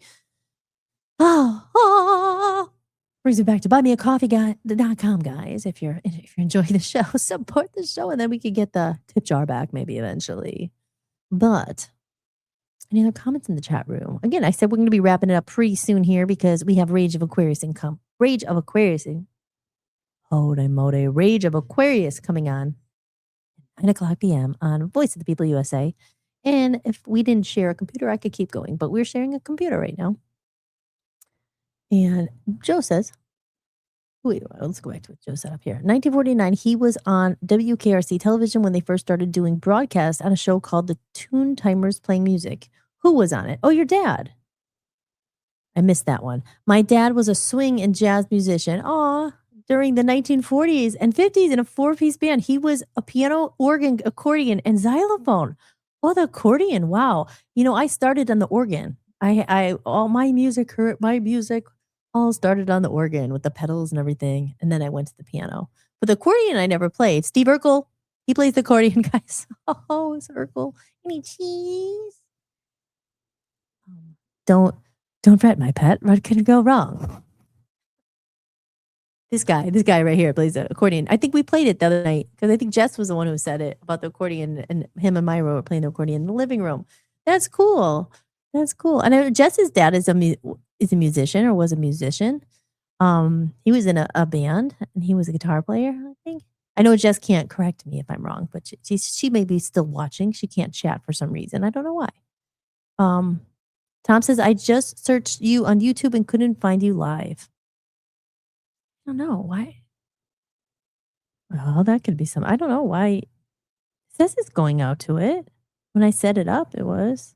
Brings me back to buymeacoffee.com, guys. If you're enjoying the show, support the show, and then we could get the tip jar back maybe eventually. But any other comments in the chat room? Again, I said we're going to be wrapping it up pretty soon here because we have Rage of Aquarius Rage of Aquarius coming on 9:00 p.m. on Voice of the People USA. And if we didn't share a computer, I could keep going, but we're sharing a computer right now. And Joe says, wait, let's go back to what Joe set up here. 1949, he was on WKRC television when they first started doing broadcasts on a show called The Tune Timers Playing Music. Who was on it? Oh, your dad. I missed that one. My dad was a swing and jazz musician. Aw, during the 1940s and 50s in a 4-piece band. He was a piano, organ, accordion, and xylophone. Oh, the accordion. Wow. I started on the organ. All my music all started on the organ with the pedals and everything. And then I went to the piano. But the accordion I never played. Steve Urkel, he plays the accordion, guys. Oh, it's Urkel. Any cheese? Don't fret, my pet. What could go wrong? This guy right here plays the accordion. I think we played it the other night because I think Jess was the one who said it about the accordion, and him and Myra were playing the accordion in the living room. That's cool. That's cool. And I know Jess's dad is a musician or was a musician. He was in a band and he was a guitar player, I think. I know Jess can't correct me if I'm wrong, but she may be still watching. She can't chat for some reason. I don't know why. Tom says, I just searched you on YouTube and couldn't find you live. I don't know why. Well, that could be I don't know why. It says it's going out to it. When I set it up, it was.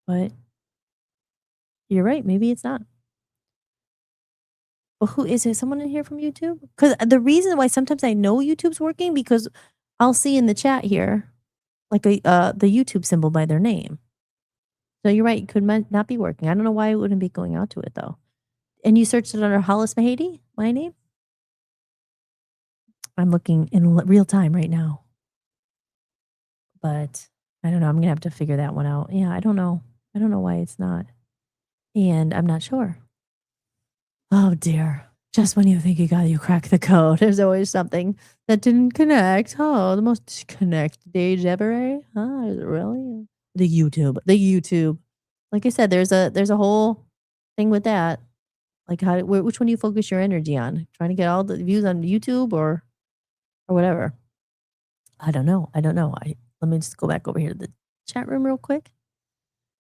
But you're right. Maybe it's not. Well, who is it? Someone in here from YouTube? Because the reason why sometimes I know YouTube's working because I'll see in the chat here like the YouTube symbol by their name. So you're right. It could not be working. I don't know why it wouldn't be going out to it though. And you searched it under Hollis-tics, my name? I'm looking in real time right now. But I don't know. I'm going to have to figure that one out. Yeah, I don't know. I don't know why it's not. And I'm not sure. Oh, dear. Just when you think you crack the code, there's always something that didn't connect. Oh, the most disconnected age ever, eh? Oh, is it really? The YouTube. Like I said, there's a whole thing with that. Like which one do you focus your energy on? Trying to get all the views on YouTube or whatever. I don't know. Let me just go back over here to the chat room real quick.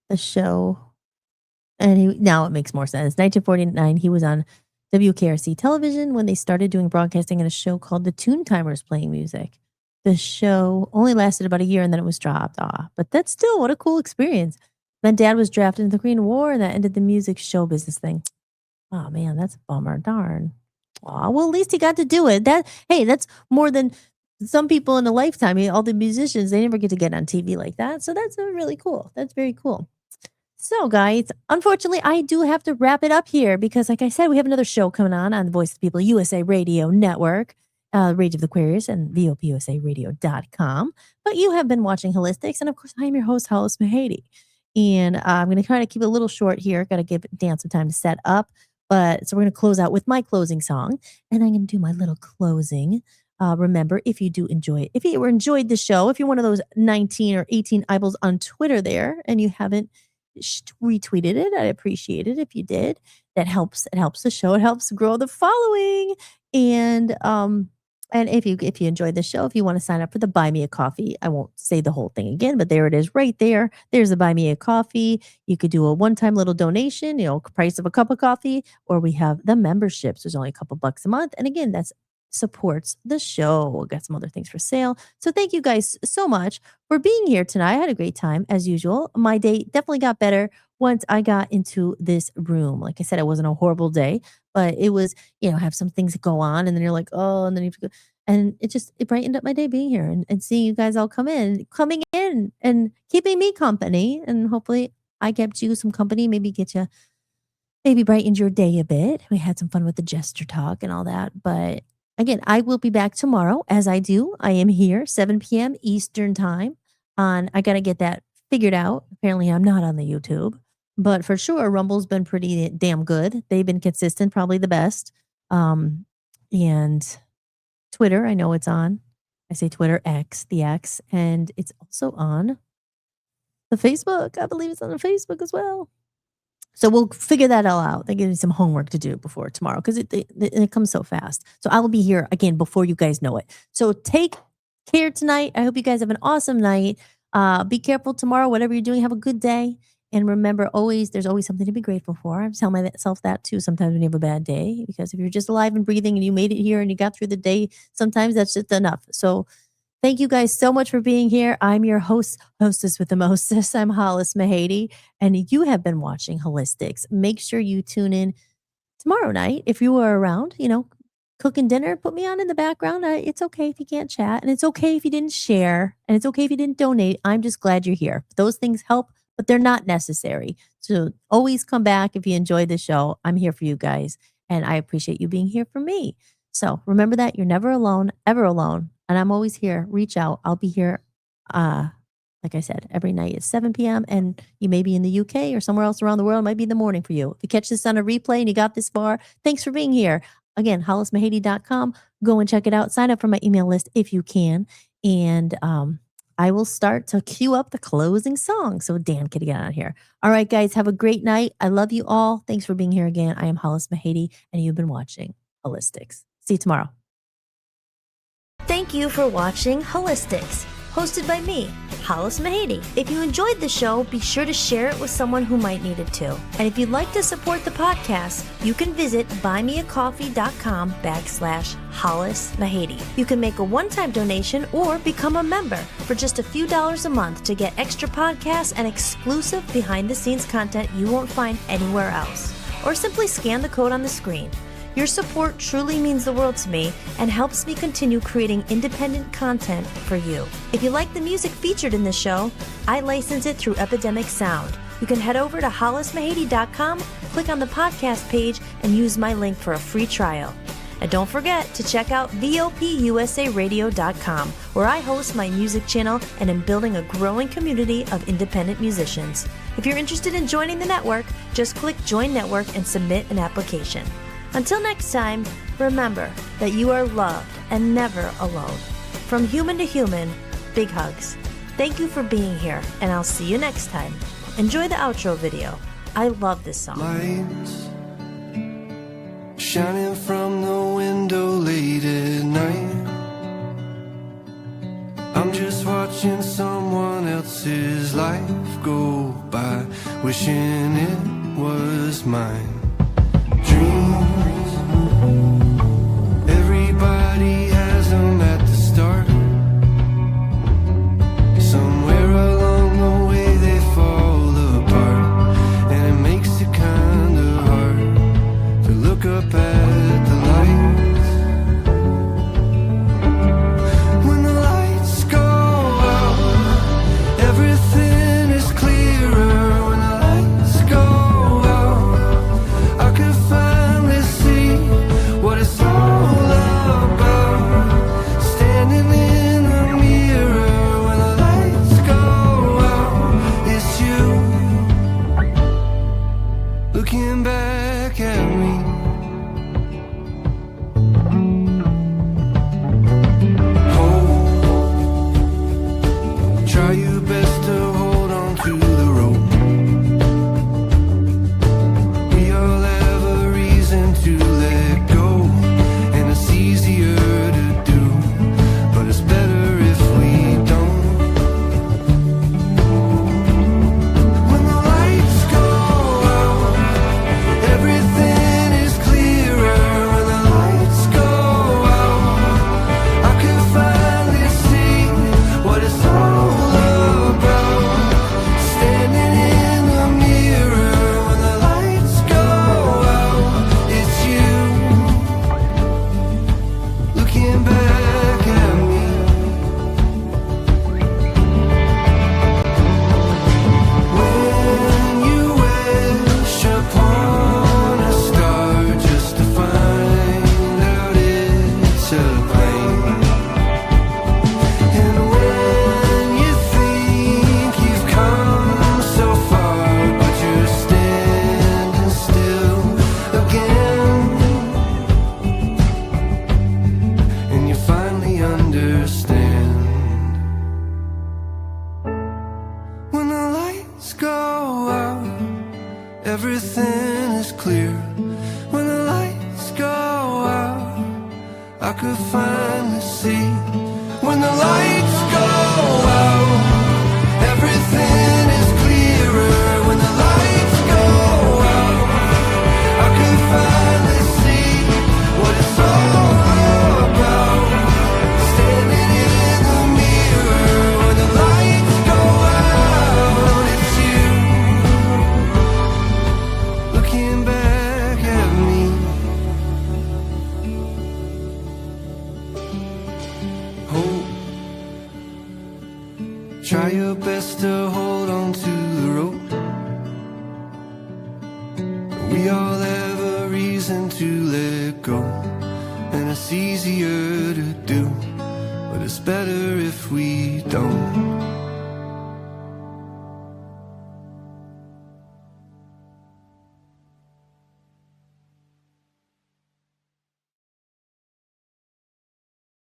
The show, and now it makes more sense. 1949, he was on WKRC television when they started doing broadcasting in a show called The Tune Timers Playing Music. The show only lasted about a year and then it was dropped. But that's still what a cool experience. My dad was drafted into the Korean War and that ended the music show business thing. Oh man, that's a bummer. Darn. Well, at least he got to do it. That's more than some people in a lifetime. All the musicians, they never get to get on TV like that. So that's really cool. That's very cool. So guys, unfortunately, I do have to wrap it up here because like I said, we have another show coming on the Voice of the People USA Radio Network, Rage of the Aquarius and VOPUSARadio.com. But you have been watching Hollis-tics. And of course, I am your host, Hollis-tics. And I'm going to try to keep it a little short here. Got to give Dan some time to set up. But so we're going to close out with my closing song, and I'm going to do my little closing. Remember, if you do enjoy it, if you enjoyed the show, if you're one of those 19 or 18 eyeballs on Twitter there, and you haven't retweeted it, I'd appreciate it if you did. That helps. It helps the show. It helps grow the following. And if you enjoyed the show, if you want to sign up for the Buy Me a Coffee, I won't say the whole thing again, but there it is right there. There's a Buy Me a Coffee. You could do a one-time little donation, price of a cup of coffee, or we have the memberships. There's only a couple bucks a month. And again, that's supports the show. We'll get some other things for sale. So thank you guys so much for being here tonight. I had a great time as usual. My day definitely got better once I got into this room. Like I said, it wasn't a horrible day, but it was, have some things go on and then you're like, oh, and then you have to go. And it brightened up my day being here and seeing you guys all coming in and keeping me company. And hopefully I kept you some company, maybe brightened your day a bit. We had some fun with the gesture talk and all that. But again, I will be back tomorrow as I do. I am here 7 p.m. Eastern time I got to get that figured out. Apparently I'm not on the YouTube. But for sure, Rumble's been pretty damn good. They've been consistent, probably the best. And Twitter, I know it's on. I say Twitter X, the X, and it's also on the Facebook. I believe it's on the Facebook as well. So we'll figure that all out. They give me some homework to do before tomorrow because it comes so fast. So I will be here again before you guys know it. So take care tonight. I hope you guys have an awesome night. Be careful tomorrow. Whatever you're doing, have a good day. And remember, there's always something to be grateful for. I tell myself that too sometimes when you have a bad day, because if you're just alive and breathing and you made it here and you got through the day, sometimes that's just enough. So thank you guys so much for being here. I'm your hostess with the mostest. I'm Hollis Mahady, and you have been watching Hollis-tics. Make sure you tune in tomorrow night if you are around, cooking dinner, put me on in the background. It's okay if you can't chat, and it's okay if you didn't share, and it's okay if you didn't donate. I'm just glad you're here. Those things help, but they're not necessary. So always come back if you enjoyed the show. I'm here for you guys, and I appreciate you being here for me. So remember that you're never alone, ever alone. And I'm always here. Reach out. I'll be here, like I said, every night at 7 p.m. And you may be in the UK or somewhere else around the world. It might be in the morning for you. If you catch this on a replay and you got this far, thanks for being here. Again, hollismahady.com. Go and check it out. Sign up for my email list if you can. And I will start to cue up the closing song so Dan can get out here. All right, guys, have a great night. I love you all. Thanks for being here again. I am Hollis Mahady, and you've been watching Hollis-tics. See you tomorrow. Thank you for watching Hollis-tics, hosted by me, Hollis Mahady. If you enjoyed the show, be sure to share it with someone who might need it too. And if you'd like to support the podcast, you can visit buymeacoffee.com/Hollis Mahady. You can make a one-time donation or become a member for just a few dollars a month to get extra podcasts and exclusive behind-the-scenes content you won't find anywhere else. Or simply scan the code on the screen. Your support truly means the world to me and helps me continue creating independent content for you. If you like the music featured in this show, I license it through Epidemic Sound. You can head over to hollismahady.com, click on the podcast page, and use my link for a free trial. And don't forget to check out VOPUSARadio.com, where I host my music channel and am building a growing community of independent musicians. If you're interested in joining the network, just click Join Network and submit an application. Until next time, remember that you are loved and never alone. From human to human, big hugs. Thank you for being here, and I'll see you next time. Enjoy the outro video. I love this song. Lights shining from the window late at night. I'm just watching someone else's life go by, wishing it was mine. Dreams, everybody has them at the start. Somewhere along the way they fall apart, and it makes it kind of hard to look up at the lights. When the lights go out, everything is clearer. When the lights go out, finally see when the lights go out. Everything is clearer when the lights go out. I can finally see what it's all about. Standing in the mirror when the lights go out. It's you looking back at me. Hope, try your best to hold on to the rope. We all have a reason to let go, and it's easier to do, but it's better if we don't.